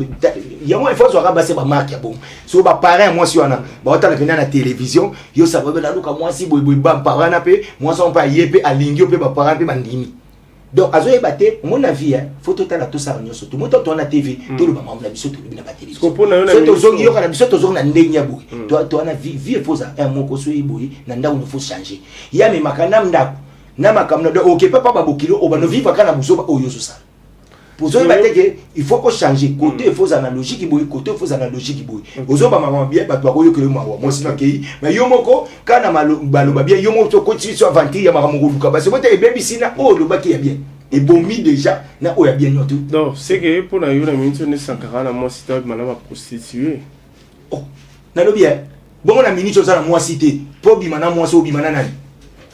ye mo il faut zo ka basi ba marque bon so ba parent moi si wana ba otala pena na télévision yo sa ba la luka moi si boy ba parent na pe moi so pa ye pe alingi pe ba parent pe bandimi donc azo ebate mon avis faut total tout ça nyonso tout monde on a TV tout le maman na biso tout na ba télévision c'est to zongi yo kana biso to zongi na ndenya boy to ana vie foza un moko so iboy na ndako no faut changer ya me makana ndako na makamna de OK papa babokilo obano vivre kana buso oyo so ça pour ça il faut qu'on change côté faux analogique boy côté faux analogique boy ozo ba maman bien ba to ko yo moi sina kei mais yo moko kana baloba bien yo moko continue sur aventure ya makamoko luka parce que bote baby sina oh le baki ya bien et bomi déjà na o ya bien nyoto donc c'est que pour na yo na minute ne sankara na moi cité mana ba prostituée oh na lo bien bon na minute ça na moi cité pour bi mana moi so bi mana nani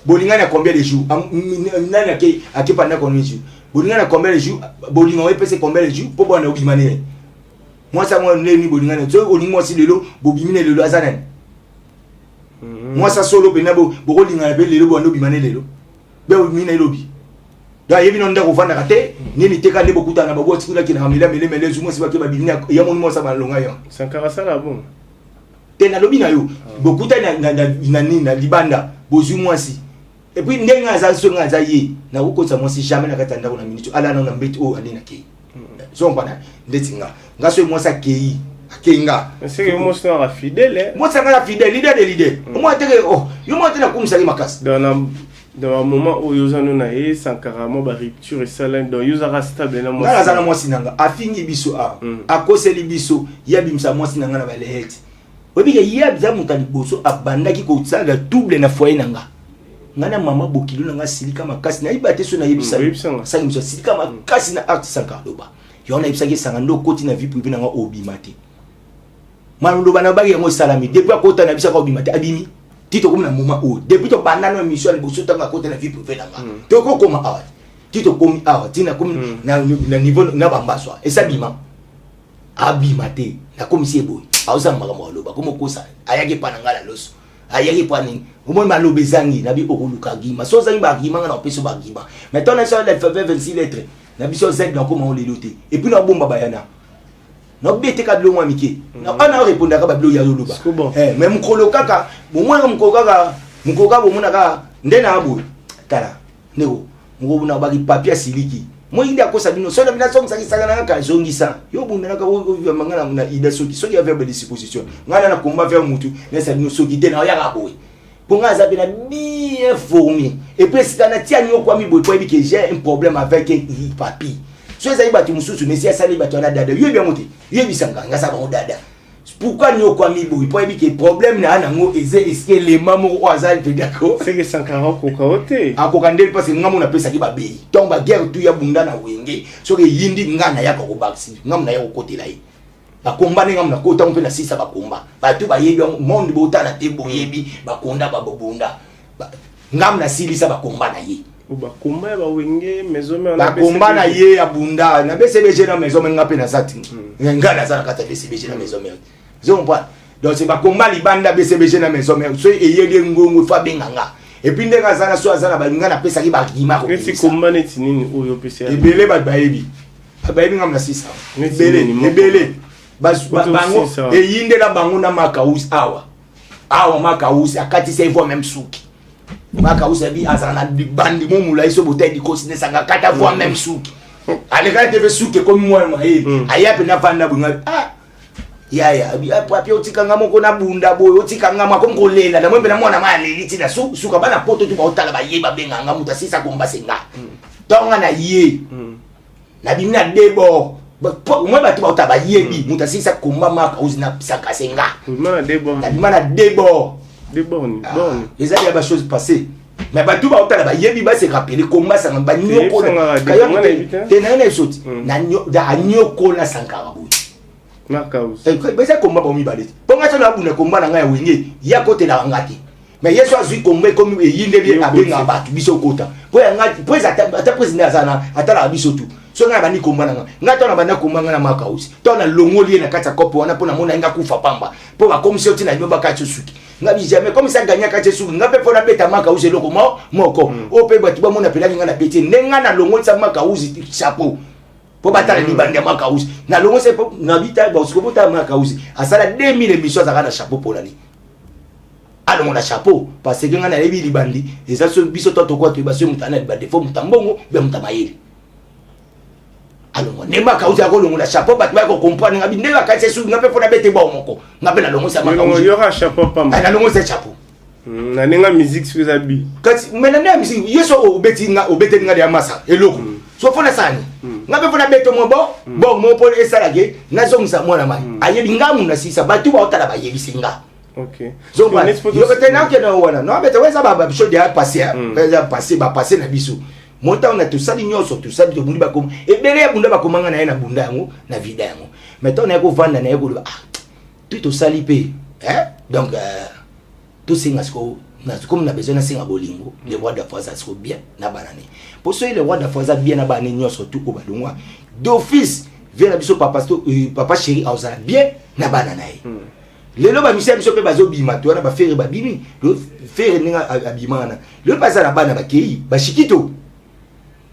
bolingana combien de jours nani ake pendant combien de jours bolingana combien de jours bolingana pèse combien de jours pour bona obimane moi ça moi ni bolingana so oni moi si lelo bobimine lelo azanen moi ça solo benabo bolingana be lelo bondo obimane lelo be obimine lobi da yebi non ndako vanda kate nini teka ndebo kutana babo tikula kina kamila mele zumo si bakeba bimina ya mon moi ça balonga yo sankara sala bon tena lobi na yo bokuta na libanda bozu moi si et puis ndenga za so nga za ye na ukotsa moi si jamais na katanda ko na minute ala na mbeti o alina ke so mpana ndetinga ngaso moi sa kei akenga c'est que moi c'est un fidèle moi ça nga fidèle leader moi teke oh yo moi tena kumisa makas dans un moment où ils ont eu sankara mo ba rupture et ça là donc ils ont stable na moi ça na moi sinanga afingi biso a koseli biso ya bimsa moi sinanga na ba leheti obi ke ya bza mutali boso abandaki ko tsala double na foyer nanga ngana mama bokilo nanga silika makasi na ibate so na yebisa ça ngimso silika makasi na art sankara loba yo na yebisa ke sanga ndo koti na vie privée nanga obimate malundo bana bagi yango salami depuis akota na bisa ko obimate abimi tito comme na moment o depuis to bandana mission boso tanga kota na vie privée nanga to ko koma awa tito komi awa tina comme na niveau na bambaswa et ça bima abimate na komisi boy auza makambo loba komo kosa ayaki panangala loso ayaki pani omoi malobe zangi na bi okuluka gima so zangi ba gima na peso ba gima maintenant ça l'alphabet 26 lettres na biso z na koma on les loter et puis na bomba bayana na bete ka blo mike na ana répondre ka ba blo ya loba mais mukolo kaka bomwa mukoka bomuna ka ndena abo tala nego ngobuna ba ki papier siliki moi il a kosa bino so na bina so msaki sanga na zongisa yo bunda na ka mangana na ida soki avait des dispositions ngana na komba faire mutu na sa bino soki te na ya ka boy pour nga za bina bien formé et puis si kana tia nyo kwa mi boy pour que j'ai un problème avec un papi so ça ibati mususu mais si ça ibati na dada yo bien monté yo bisanga ngasa ba dada pourquoi nyo kwa mi boy pour que problème na na ngo est-ce que les mamans au azal te d'accord c'est que sankara ko kaote akokandeli parce que ngamu na pesa ki ba bei donc ba guerre tu ya bunda na wenge so que yindi ngana ya ko baksi ngamu na ya ko kotela yi ba komba ne ngamu na kota mpe na sisa ba komba ba tu ba yebi monde bota na te boyebi ba konda ba bobunda ngamu na silisa ba komba na ye ba komba ba wenge maison me ba komba na ye abunda na BCBG na maison me ngape na sati ngana za kata BCBG na maison me zompa donc c'est ba komba libanda BCBG na maison me so eyeli ngongo fa benganga et puis ndeka zana so azana ba ngana pesa ki ba gima ko esi komba neti nini oyo pesa ebele ba bayebi ngam na sisa ebele bango eyinde la bango na makausi awa makausi akati se voix même souki makausi bi azana bandi mo mulai so botai di kosi ne sanga kata voix même souki ale ka te souki comme moi aya pe na fanda bunga ya bi papi otika ngamo ko na bunda boy otika ngama ko ngolela na mwembe na mwana mali liti na suka bana poto tu ba otala ba yeba benga ngamu ta sisa ko mbase nga tonga na ye na bimina debo moi ba tu ba otaba yebi muta sisa ko mama ka uzina saka senga mana debo na bimana debo bon les amis ba chose passée mais ba tu ba otala ba yebi ba se rappeler komba sanga ba nyoko kayo te na na soti na nyoko na sankara boy Makaus. Besa komba ba mi baleti. Ponga so na buna komba na nga ya wenge ya kote la ngati. Mais yeso azui kombe comme yinde bi abenga batu biso kota. Po ya ngati po za ta president azana atala biso tu. So nga bani komba na nga. Ngata na bana komba nga na Makaus. To na longoli na kata kopo wana pona mona nga kufa pamba. Po ba komisi oti na nyoba ka tsuki. Nga bi jamais comme ça gagner ka tsuki. Nga pe pona beta Makaus eloko moko. O pe batu ba mona pela nga na beti. Nenga na longoli sa Makaus chapeau. Po batala libanda Makaus na longo se na bita ba usko bota Makaus asala 2000 émissions za kana chapeau pour lali allons la chapeau parce que ngana lebi libandi et ça so biso to quoi to baso mutana libande fo mutambongo be mutabayeli allons nema ka uza ko la chapeau ba ko comprendre ngabi ndela ka se su ngape fo na bete ba moko ngape la longo sa ba ko yo ra chapeau pas la longo sa chapeau na ninga musique sur zabi kasi menana musique yeso obeti nga ya masa eloko so fo na sani ngape fo na bete mo bo mo po esala ke na zongisa mwana mai ayebi ngamu na sisa batu ba otala ba yebi singa. Ok. Donc, il y a un non, mais tu vois, ça va passer, va passer na biso. Monta on a tout ça l'ignon sur tout ça de bunda comme et belé bunda ba komanga na bunda ngo na vida ngo. Maintenant on a ko vendre na ko tout ça lipé, hein? Donc tout singa sko na comme na besoin na singa bolingo, les rois de force ça bien na banane. Pour ceux les rois de force bien na banane nyo surtout ko balongwa. D'office vient la biso papa chéri a ça bien na banane. Lelo ba misi biso pe bazo bima to na ba faire ba bimi le faire ninga abimana le pasa na bana ba kei ba shikito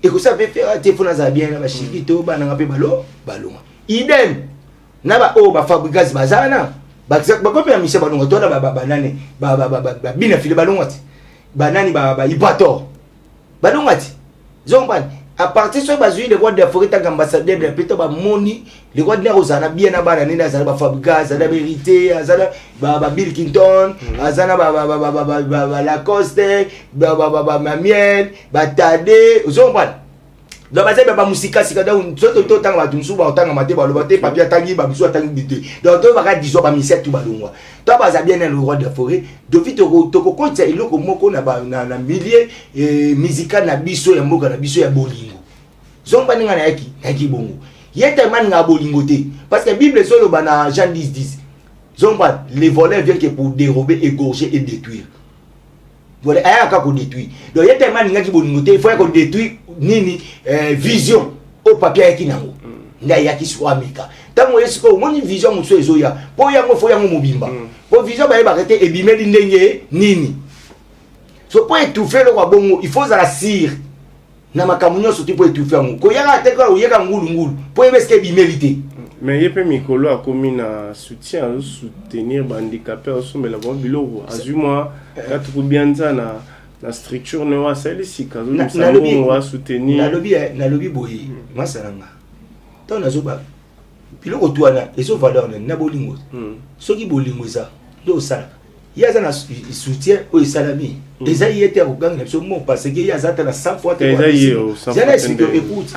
et que ça fait faire téléphone za bien na ba shikito bana ngape balo idem na ba o ba fabrikas bazana ba ko pe misi ba longa to na ba nane ba bina file balongati ba nani ba ipato balongati zomban à partir de ce bazui les rois de forêt tant ambassadeur de péto ba moni les rois de rozana bien na bana nina za ba fabrikas za vérité azana ba Bill Clinton azana ba Lacoste ba Miel ba Tade zomban do ba zeba ba musika sika da to tanga ba tumsu ba tanga mate ba lo ba te papier tangi ba biso tangi bité donc to ba ka diso ba miset tu ba longwa to ba za bien le roi de forêt de vite to ko konta iloko moko na milieu musical na biso ya mboka na biso ya bolingo zomba ninga na yaki bongo yeta man nga bolingo te parce que bible solo ba na Jean 10 zomba les voleurs viennent que pour dérober, égorger et détruire. Voilà, aya ka ko détruire. Donc yeta man nga ki bolingo te il faut ko détruire nini vision au papier yaki nango nda yaki so ameka tango yesko moni vision muso ezoya po yango fo yango mobimba po vision ba ebakete ebimeli ndenge nini so po étouffer le roi bongo il faut la cire na makamunyo surtout po étouffer ngo ko yaka te ko yeka ngulu po ebeske ebimeli mais yepe mikolo a commis na soutien à soutenir ba handicapés au mais la bon biloko azuma ka tout bien ça na structure ne wa sali sika zo wa soutenir na lobby boyi masalanga to na zoba biloko tuana ezo valeur na bolingo soki bolingo za do sala yaza na soutien o salami eza yete ko ganga so mo parce que yaza ta na 100 fois te zela explique écoute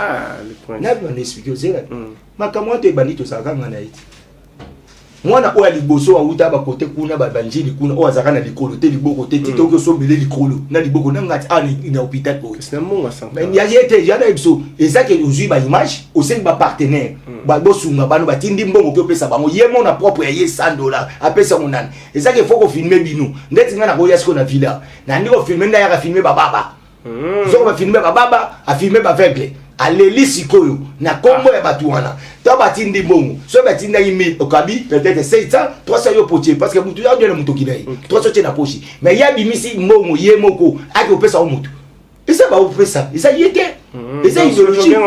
le point na bien explique zela makamwa to ebandi to saka ngana iti mwana oya liboso wa uta ba kote kuna ba banjili kuna o azaka na likolo te liboko te tito ko sombele likolo na liboko na ngati na hôpital ko c'est un monga sans mais ya yete ya na biso ezaki ozui ba image osengi ba partenaire ba bosunga bano batindi mbongo ko pesa bango yemo na propre ya $100 apesa monana ezaki faut ko filmer bino ndeti ngana ko yasko na villa na ndiko filmer nda ya filmer ba baba zo ba filmer ba baba a filmer ba aveugle aleli sikoyo na kombo ya batu wana to batindi mbongo so batinda 1000 okabi peut-être 700 300 yo potier parce que mutu ya de mutu kidai 300 tena pochi mais ya bimisi mbongo ye moko aki opesa o mutu esa ba opesa esa yete esa idéologie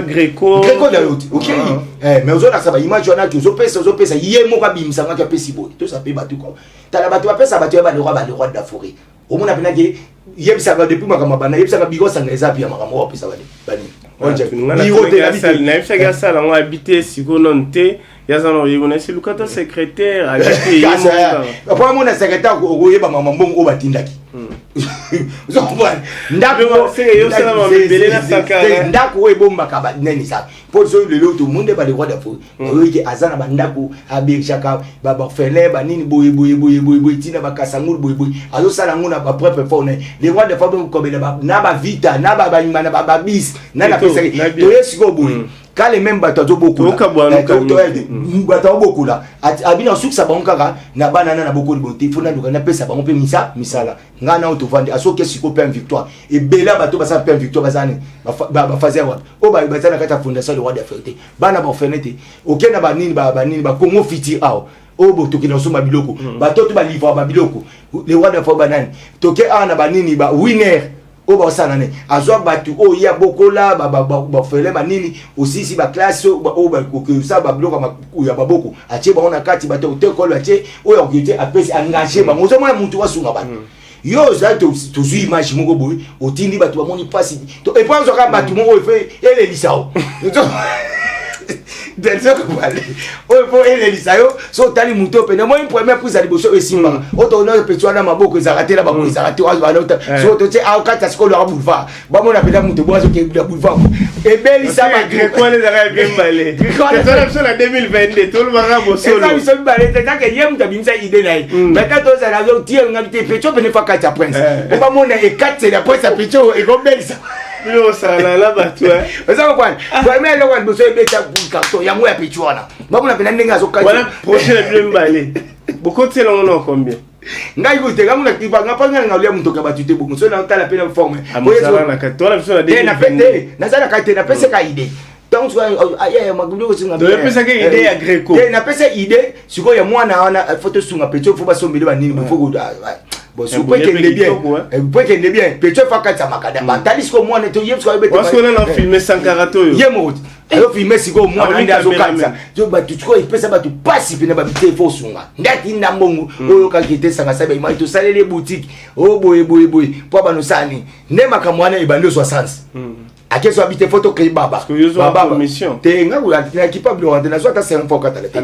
greco da l'autre OK mais ozo na sa ba image wana ki ozo pesa ye moko abimisa ngaka pesi boy to sa pe batu ko tala batu apesa batu ya ba le roi de la forêt au mona pena ke yebisa ka depuis makama bana yebisa ka bigo sanga eza pia makama wa pesa bani na ça on habité sikononte yazana yebona c'est lukata secrétaire habité yemo après mon secrétaire ko yeba mama mbongo o batindaki ndako c'est yo ça mama belé na sakara ndako e bomba ka ba neni ça pour so le loto monde ba le roi d'Afrique oyoki azana ba ndako abirchaka ba orphelin ba nini boye tina ba kasangul boye azo sala ngona ba propre fone les rois de Fabien ko bela na ba vita na ba imana ba bis na la pesa to yesiko boye quand les mêmes bateaux beaucoup bateaux beaucoup là abina suk sa bankaka na banana na beaucoup de bonté faut na na pesa ba on peut misala ngana auto vendre asoke siko pe victoire et bela bateau ba sa pe victoire bazane ba fazer wa o ba bazana kata fondation le roi d'Afrique bana ba fenete OK na ba nini ba Congo fiti ao o bo toki na so mabiloko bateau to ba livre ba biloko le roi d'Afrique banane toke ana ba nini ba winner o ba sanane azwa batu o ya bokola ba fele manini aussi si ba classe o ba ko ça ba bloka ya baboko atie ba ona kati ba te kolo atie o ya kite apesi engagé ba mozo mwa muntu wasunga ba yo za to zui image moko boy otindi batu ba moni pasi to e pas ka batu moko fe ele lisao Denso ko wale o po ele lisayo so tali muto pe na mo premier prise ali boso esimba o to na petwa na maboko ezarate la bako ezarate wa lota so to che a kata skolo a boulevard ba mo na pela muto bozo ke boulevard e beli sa ba ko le zara bembale ko le zara 2022 tout le monde bo solo ça so balé ta ke yem ta bimsa ide nai ba ka to zara zo tie ngabite petwa pe ne fa kata prince o ba mo na e kate la prince petwa e go beli sa Yo sala la batwa. Eza kwa mais le wan boso ebeta carton ya mo ya pichwana. Babuna pena ndinga zo kati. Voilà prochaine blembale. Boko tsela ngono combien? Ngai ko te ngamuna kipa ngapanga ngalia mutoka batute boko so na tala pena forme. Amosala na katola biso na de na pete na sala kate na pese ka idée. Donc aya magundo ko singa. Do pesa ke idée ya Greco. Na pese idée siko ya mwana wana photo sunga pecho fo basombele banini fo go bon si vous pouvez qu'elle est bien vous pouvez qu'elle est bien peut-être pas quand ça makada batali siko mwana to yem siko bete parce qu'on a filmé Sankarato yo yemo ayo filmé siko mwana nda zo kanza jo batu ko ipesa batu pasi pena ba bite fo sunga ndati na mbongo oyo ka kite sanga sabe imali to salele boutique o boye po ba no sani ne makamwana ibando 60 akeso habite photo ke baba mission te nga kula na capable wa na zwata 5 fois katale te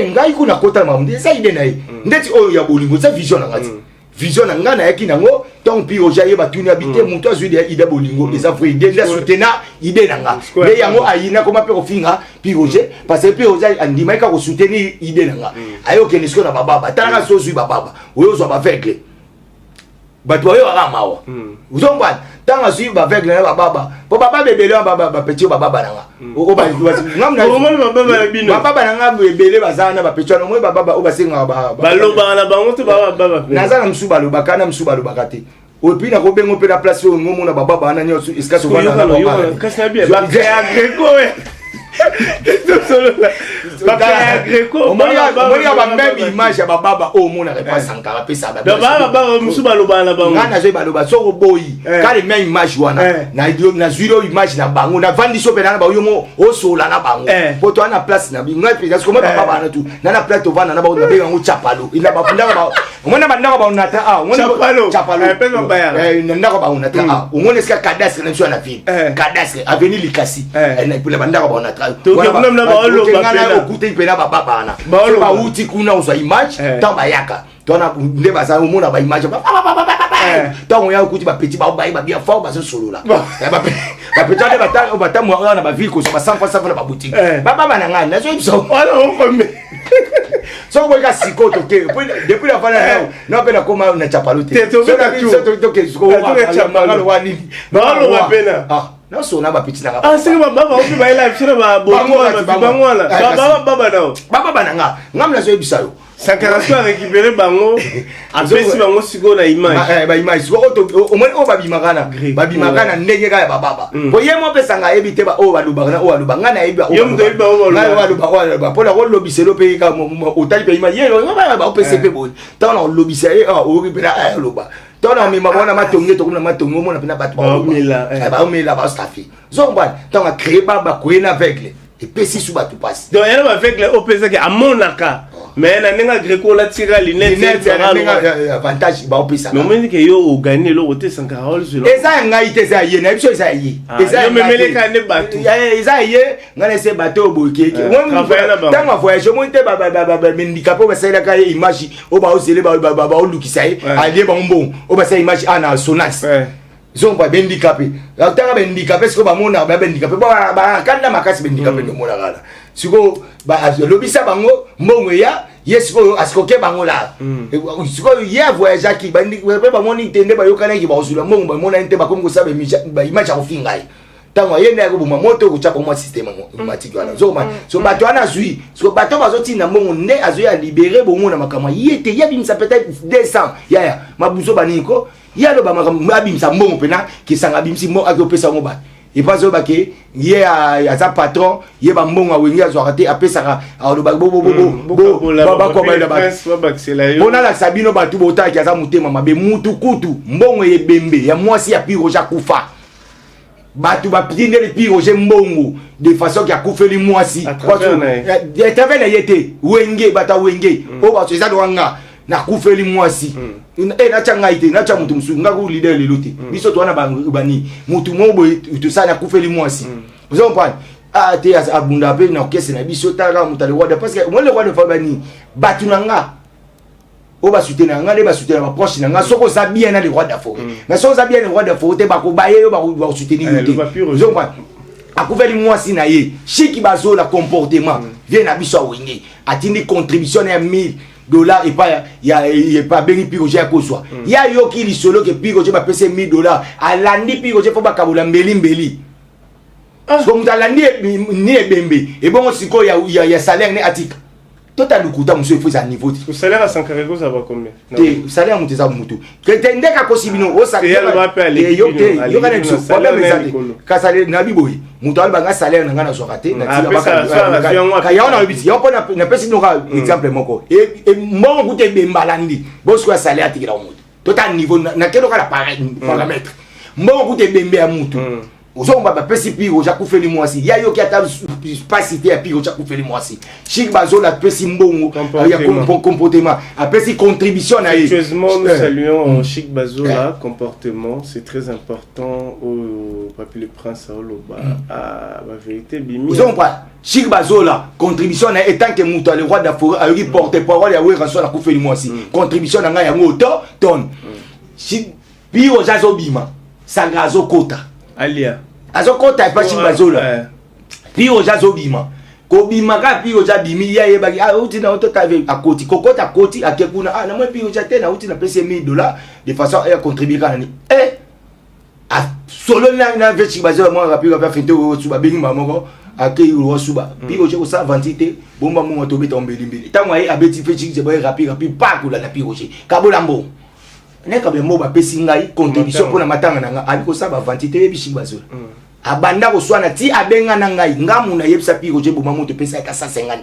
nga ikuna kota mamundi sa ide na ndeti oyo ya bolingo sa vision na ngati vision na ngana yaki nango tant pi oja ye batuni habite muntu azwi de ide bolingo eza fo ide nda soutenir ide na nga de yango ayina koma pe kofinga pi oje parce que pi oja andima ka ko soutenir ide na nga ayo ke nisko na baba tala so zwi baba oyo zo ba vegle batu oyo ala mawa uzongwa tanga zwi ba vegle na baba po baba bebele baba petit baba nanga o ba ngamna o mo baba bino baba nanga bebele bazana ba petit no mo baba o basenga ba baloba na bango to baba nazana msuba lo bakana msuba lo bakate o puis na ko bengo pe na place o ngomo na baba bana nyoso iska so bana na baba kasna bien ba ya Greco Baba Greco moya ba même image ya baba o mona repa Sankara pe sa baba musuba lo bana bango ngana zo ba lo ba so boyi kale même image wana na zero image na bango na vandi so pe na ba yo mo o sola na bango poto ana place na bi ngai pe parce que baba bana tu na place to vana na ba na be ngo chapalo ila ba funda ba ngona ba ndaka ba unata chapalo pe no ba ya na ndaka ba unata ngone ska cadastre na so na ville cadastre avenue Likasi na pula ba ndaka ba unata to ke na ba lo ba na okute ipena baba bana ba uti kuna uza image tant bayaka tona nde baza omona ba image tant ya okuti ba petit ba bien fort ba solola ba petit de bata mo na ba ville ko ba 100 fois na ba boutique baba bana ngana na so ibiso wala o kombe so ko ka sikoto ke depuis la fin na pena koma na chapalote so to ke so chapalo wani ba lo ba pena non so na ba petit na ah c'est baba o fi ba live sira ba bangwala baba nao baba bananga ngamla so ebisalo Sankara so récupérer bango apesi bango siko na image ba image so o mo o babimakana ndenge ka ya baba po ye mo pesa nga ebite ba o balubaka o balubanga na ebi yo mto iba o balubaka po la ko lobiselo pe ka o tali pe image ye ba o pese pe bo tant on lobiselo o ripela loba tona mi mabona matonge to kuna matonge mo na pena batu ba mila ba staffi zomba tant a créer baba ko na aveugle et pesi sous batu passe donc elle va avec le opesa que amonaka mais na ninga Greco la tira linette avantage ba opesa mais on dit que yo o gagner le côté Sankara sur eza ngai te za ye na biso eza ye eza memele ka ne batu eza ye ngana se bateau boyeke tant ma voyage mo te ba handicapé ba sala ka image o ba o zele ba o lukisa ye ali ba mbon o ba sa image ana sonance zomba handicapé tanga handicapé siko ba mona ba handicapé ba kanda makasi handicapé no mona kala siko ba lobisa bango mbongo ya yesiko asikoke bango la siko ya voyage ki ba moni tende ba yokana ki ba osula mbongo ba mona nte ba komko sabe ba image ya kofinga ye tango yenda ko buma moto ko chapa mo système automatique wana zoma so bato ana zui so bato bazoti na mbongo nde azo ya libérer bo mona makama yete ya bimisa peut-être 200 ya mabuzo baniko ya lo ba makama abimisa mbongo pena ki sanga bimisi mo akopesa mo ba et pas que yé a sa patron yé ba mbongo wengi azwakate apesaka aloba bo bona la sabino batu bota ki aza mutema mabe mutu kutu mbongo yebembe ya mwasi ya piro ja kufa batu ba prendre le piro je mbongo de façon ki akufeli mwasi kwa tu tavela yete wenge bata wenge o ba tsa doanga na kufeli mwasi na changa ite na cha mutu musu ngaku leader le lote biso to wana bani mutu mobo to sana kufeli mwasi vous comprenez ah te abunda pe na kese na biso tara mutale wada parce que moi le roi de fabani batu nanga o ba soutenir nga le ba soutenir ba proche nanga soko za bien na le roi d'afo mais soko za bien le roi d'afo te ba ko baye ba soutenir yote vous comprenez akufeli mwasi na ye chiki bazo la comportement vient na biso wenge atindi contribution ya 1000 $, et pas il y a pas béni piroje à cause il y a yo qui li solo que piroje va payer 1000 $, alandi piroje faut ba kabula mbeli comme alandi ni ebembe et bon siko il y a salaire ne atika total kuta monsieur faut à niveau le salaire à 140 ça va combien le salaire monte ça mutu que tende ka kosibino o salaire yo kana tso problème ezali ka salaire na biboyi mutu alba salaire na ngana sokate na tika ka ya ona bisi ya pona na pesi no ka exemple moko et mon goûter bembalandi bosko salaire atikira mutu total niveau na kelo ka paramètre mon goûter bembe ya mutu Ozomba ba pesi piro ja kufeli mwasi ya yo ki ata capacité ya piro ja kufeli mwasi chik bazo la pesi mbongo ya comportement a pesi contribution na ye. Nous saluons Chic Bazo là comportement c'est très important au Papi le Prince Oloba à la vérité bimi. Ozomba Chic Bazo là contribution na étant que muto le roi d'Afrique a eu porte parole ya we ranso la kufeli mwasi contribution na nga ya ngoto ton Chic piro ja zo bima sangazo kota Alia. Azokota pas Chic Bazo là. Piro jazo bima. Ko bima ka piro ja bimi ya yeba uti na auto tave akoti. Kokota koti akekuna na moi piro ja tena uti na pese $1000 de façon à contribuer kana ni. Solo na ve Chic Bazo moi rapide va faire au suba bengi mamoko akei ro suba. Piro je ko sa vantité bomba mo to beta mbeli. Tango ai abeti fe Chic je boy rapide pa ko la na piro je. Kabolambo. Neka be mo ba pesi ngai contribution pour na matanga nanga aliko sa ba vantité bi Chic Bazo. Abanda ko swana ti abenga na ngai ngamu na yebisa piko je boma mutu pesa ka $150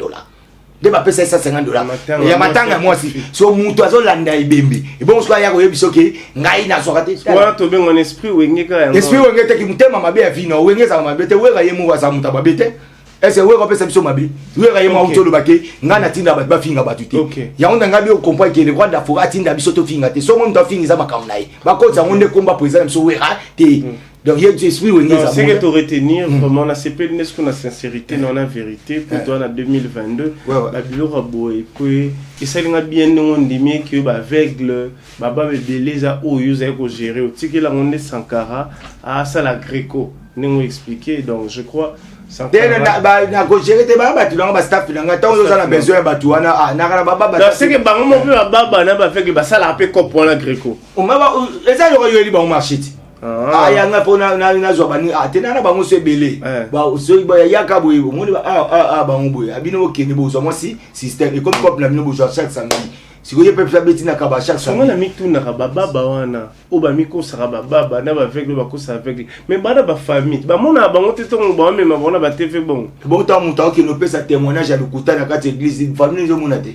de ba pesa $150 ya matanga mwasi so mutu azolanda ibembe ibongo swa ya ko yebiso ke ngai na sokate kwa to bengo esprit wenge ka yango esprit wenge te ki mutema mabe ya vino wenge za mabe te wega yemu wa za muta babete ese wega pesa biso mabe wega yemu autolo bake ngana tinda ba finga batute ya onda ngabi o comprendre que le roi d'Afrique atinda biso to finga te so mo mta finga za makamnai ba ko za onde komba président biso wega te. Donc il y a des esprits où il y a c'est que tu retenir vraiment on a CP n'est-ce qu'on a sincérité non la vérité pour toi en 2022 la bilo rabo et puis et ça il a bien on dit que ba aveugle baba belé za o yo za ko gérer au tiki là on est Sankara à ça la Gréco nous expliquer donc je crois Sankara na ko gérer te baba tu l'as ba staff na ngata on a besoin ba tu wana na kana baba c'est que bango mo pe baba na ba aveugle ba ça la pe comprendre la Gréco on va ça yo li ba marché yanga pona na zo bani atena na bango sebele ba so ba yaka boye moni ba bango boye abino okene bo so mo si système et comme peuple na bino bo chaque samedi si ko yepe pesa betina ka ba chaque samedi na mi tuna ka baba wana o ba mi ko sara baba na ba avec le ba ko sa avec mais ba ba famille ba mona bango te to ba me ma bona ba te fait bon ta muta ki no pesa témoignage ya lukuta na kati église famille zo mona te.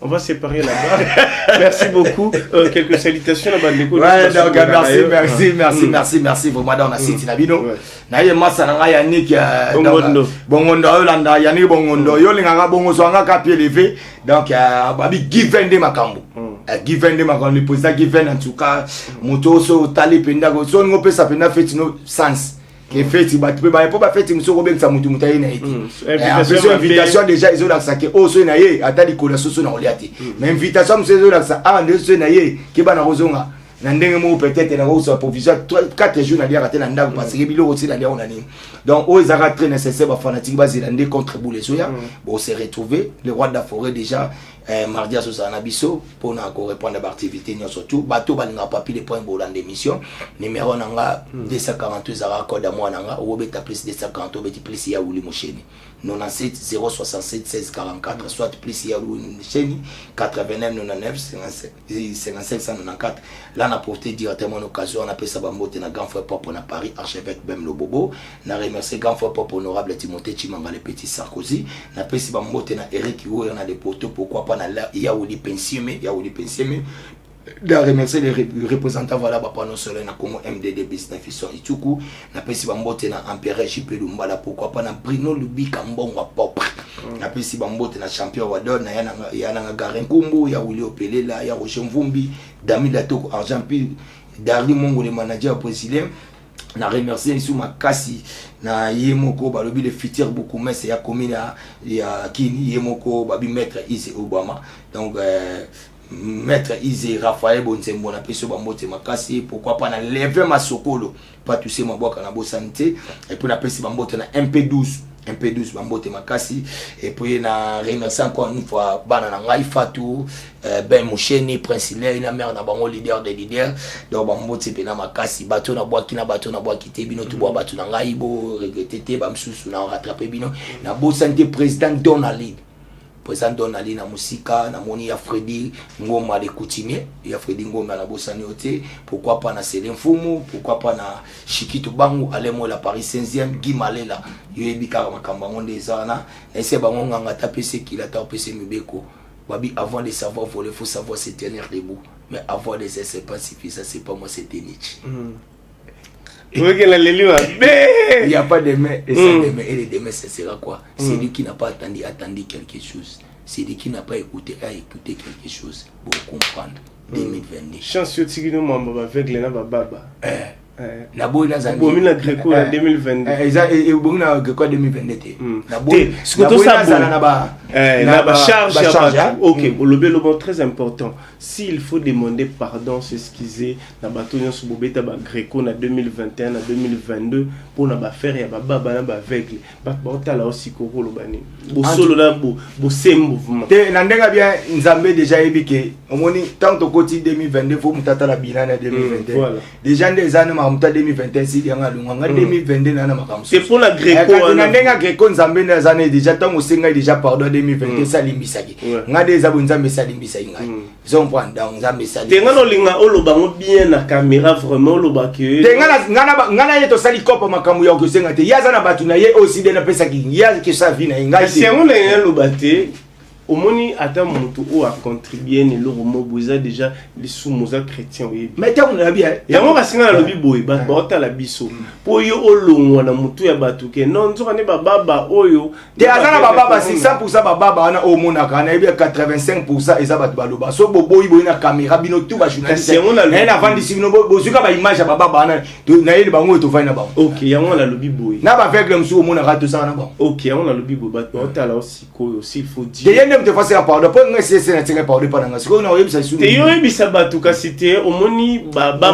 On va séparer là-bas. Merci beaucoup. Quelques salutations là-bas. Ouais, donc merci. Vraiment, dans la cité Nabino. Naïe massa na ya Nick Bongondo Holanda ya ni Bongondo yo linga bongo so nga ka pied levé donc babi given de makambo. Given de makambo le président given en tout cas moto so tali penda go so ngo pesa penda feti no sans. Que feti ba tu ba pas feti muso robek sa mutu mutaye na iti invitation déjà ils ont la saké o so na ye atali ko la so na oliati mais invitation muso zo la sa ande so na ye ke bana rozonga na ndenge mo peut-être na ko provision 4 jours na dia raté na ndako parce que bilo aussi na dia on a ni donc o ezara très nécessaire ba fanatique ba zilande contre boule soya bon se retrouver le roi de la forêt déjà mardi à Susana Bisso pour na ko répondre à activité ni surtout bateau ba nga papi les points bolan d'émission numéro nanga 242 zara code à moi nanga o beta plus 240 beti plus ya wuli mosheni 97 067 16 44 soit plus ya chaîne 89 99 55 194. Là on a profité directement l'occasion, on appelle ça Bambote na grand frère pop na Paris, archevêque Bem le Bobo, na remercier grand frère pop honorable Timothée Chimanga le petit Sarkozy, na pesi Bambote na Eric Iwo na des poteaux, pourquoi pas na Yaouli Pensieme, de remercier les représentants voilà pas non seulement na Congo MDD business fission Ituku na pesi Bambote na empereur JP Lumbala, pourquoi pas na Bruno Lubika Mbongo pop na pesi Bambote na champion wa don na yana Garin Kumbu ya Willy Opelela ya Roger Mvumbi Dami Latoko Argent Pile Darli Mongo le manager président na remercier sous makasi na yemoko balobi le futur beaucoup mais c'est ya commune ya kini yemoko babi maître Ise Obama donc maître Ise Raphaël Bonzembo na peso Bambote makasi, pourquoi pas na lever masokolo pas tous ces maboka na bo santé et puis na pesi Bambote na MP12 Bambote makasi et puis na remercier encore une fois bana na ngai Fatou Ben Moucheni Prince Hilaire na mère na bango leader des leaders donc Bambote pe na makasi bato na boaki te bino to boa bato na ngai bo regretter te ba msusu na rattraper bino na bo santé président Donald na musika na moni ya Freddy Ngoma les coutumiers ya Freddy Ngoma na bosani ote, pourquoi pas na Céline Fumu, pourquoi pas na Chikito Bangu Alemo la Paris 5e Guy Malela yebi ka makamba ngonde zana ese bango nganga tapese kila tapese mibeko babi avant de savoir voler faut savoir se tenir debout, mais avoir des essais pas suffisant, c'est pas moi c'était Nietzsche. Il n'y a pas de demain, et le demain, ce sera quoi? C'est lui qui n'a pas attendu quelque chose. C'est lui qui n'a pas écouté quelque chose pour comprendre. 2022. Chance yo tiki no mamba avec les baba. Na boy na zami. Bomi na Greco en 2022. Et bomi na Greco 2022. Na boy na ba charge. OK, le mot très important. S'il faut demander pardon, s'excuser na bato nyonso bobeta ba Greco na 2021 na 2022 pour na ba faire ya baba na ba aveugle. Ba otala aussi kokolo bani. Bo solo na bo sembo vraiment. Te na ndenga bien Nzambe déjà ebike. Omoni tant to koti 2022 faut mutata la bilana 2022. Voilà. Déjà des années ma muta 2021 si yanga lunga 2022 na makamso. C'est pour la Greco. Na ndenga Greco Nzambe na années déjà tant osenga déjà pardon 2022 ça limbisaki. Nga des abo Nzambe ça limbisaki nga. Ils ont prendre dans Nzambe ça. Tenga no linga olobango bien na caméra vraiment lobake. Tenga ngana yeto sali kopa makambo ya kosenga te. Yaza na batu na ye aussi de na pesa ki. Yaza ke sa vie na ngai. C'est on le lobate. Omoni ata mutu o a contribué ni loro mobuza déjà les sous-moza chrétiens oui. Mais tant on a bien. Ya mo basinga na lobi boy ba ota la biso. Po yo olongwa na mutu ya batuke. Non nzoka ne baba oyo. De azana baba 600% baba na o monaka na 85% eza batu baloba. So boboyi boyi na caméra bino tout ba journaliste. Na vandi sino bozuka ba image ya baba na yeli bango to fina ba. OK, ya mo na lobi boy. Na ba avec le msu o monaka to ça na ba. OK, ya mo na lobi boy ba ota la aussi ko aussi il faut dire. De façon à pardon pas nga c'est na tinga pardon pas nga siko na oyebisa sunu te yo ebisa batu ka cité omoni baba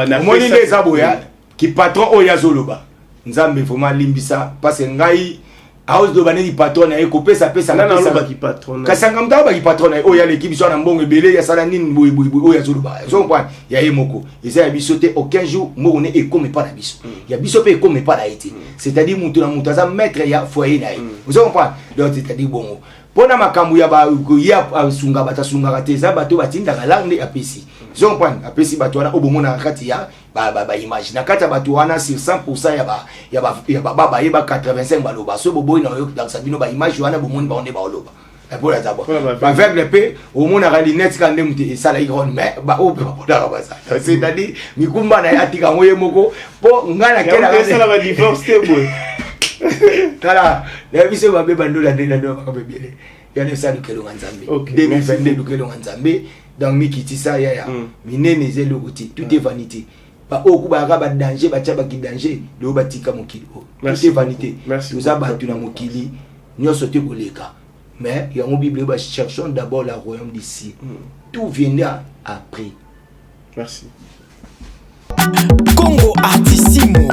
na omoni les aboya qui patron oyazoloba Nzambe vraiment limbisa parce que ngai house do baneli patron na ekopesa pesa na loba ki patron kasanga mta ba ki patron na oya l'équipe so na mbongo ebele ya sala nini boy oyazoloba so point ya yemoko eza ya bisote aucun jour mo ne ekome pas na biso ya biso pe ekome pas na été c'est-à-dire mutu na mutu za maître ya foyer na so point donc c'est-à-dire bon pona makambu ya ba ya sunga batasunga kateza bato batinda kalande apesi zon point apesi bato wana obomona kati ya ba image na kati bato wana sur 100% ya ba baba yeba 85 baloba so boboy na yo dans sabino ba image wana bomoni ba onde ba oloba et pour la d'abord ba avec pe omona ka linette kande muti sala iron mais ba o ba ba ça c'est-à-dire mikumba na atika ngoye moko po ngala kela ka ba divorce te boy. Kala, la vie se va bien bando la dena do ba bien. Ya ne sa lukelo Nzambe. 2022 lukelo Nzambe dans mikiti sa ya. Minene ze lokuti, tout est vanité. Ba oku ba ba danger ba tchaba ki danger, do batika mokili. Tout est vanité. Tout ça ba tu na mokili, nyoso te koleka. Mais il y a une Bible ba cherchons d'abord le royaume d'ici. Tout viendra après. Merci. Congo Artissimo.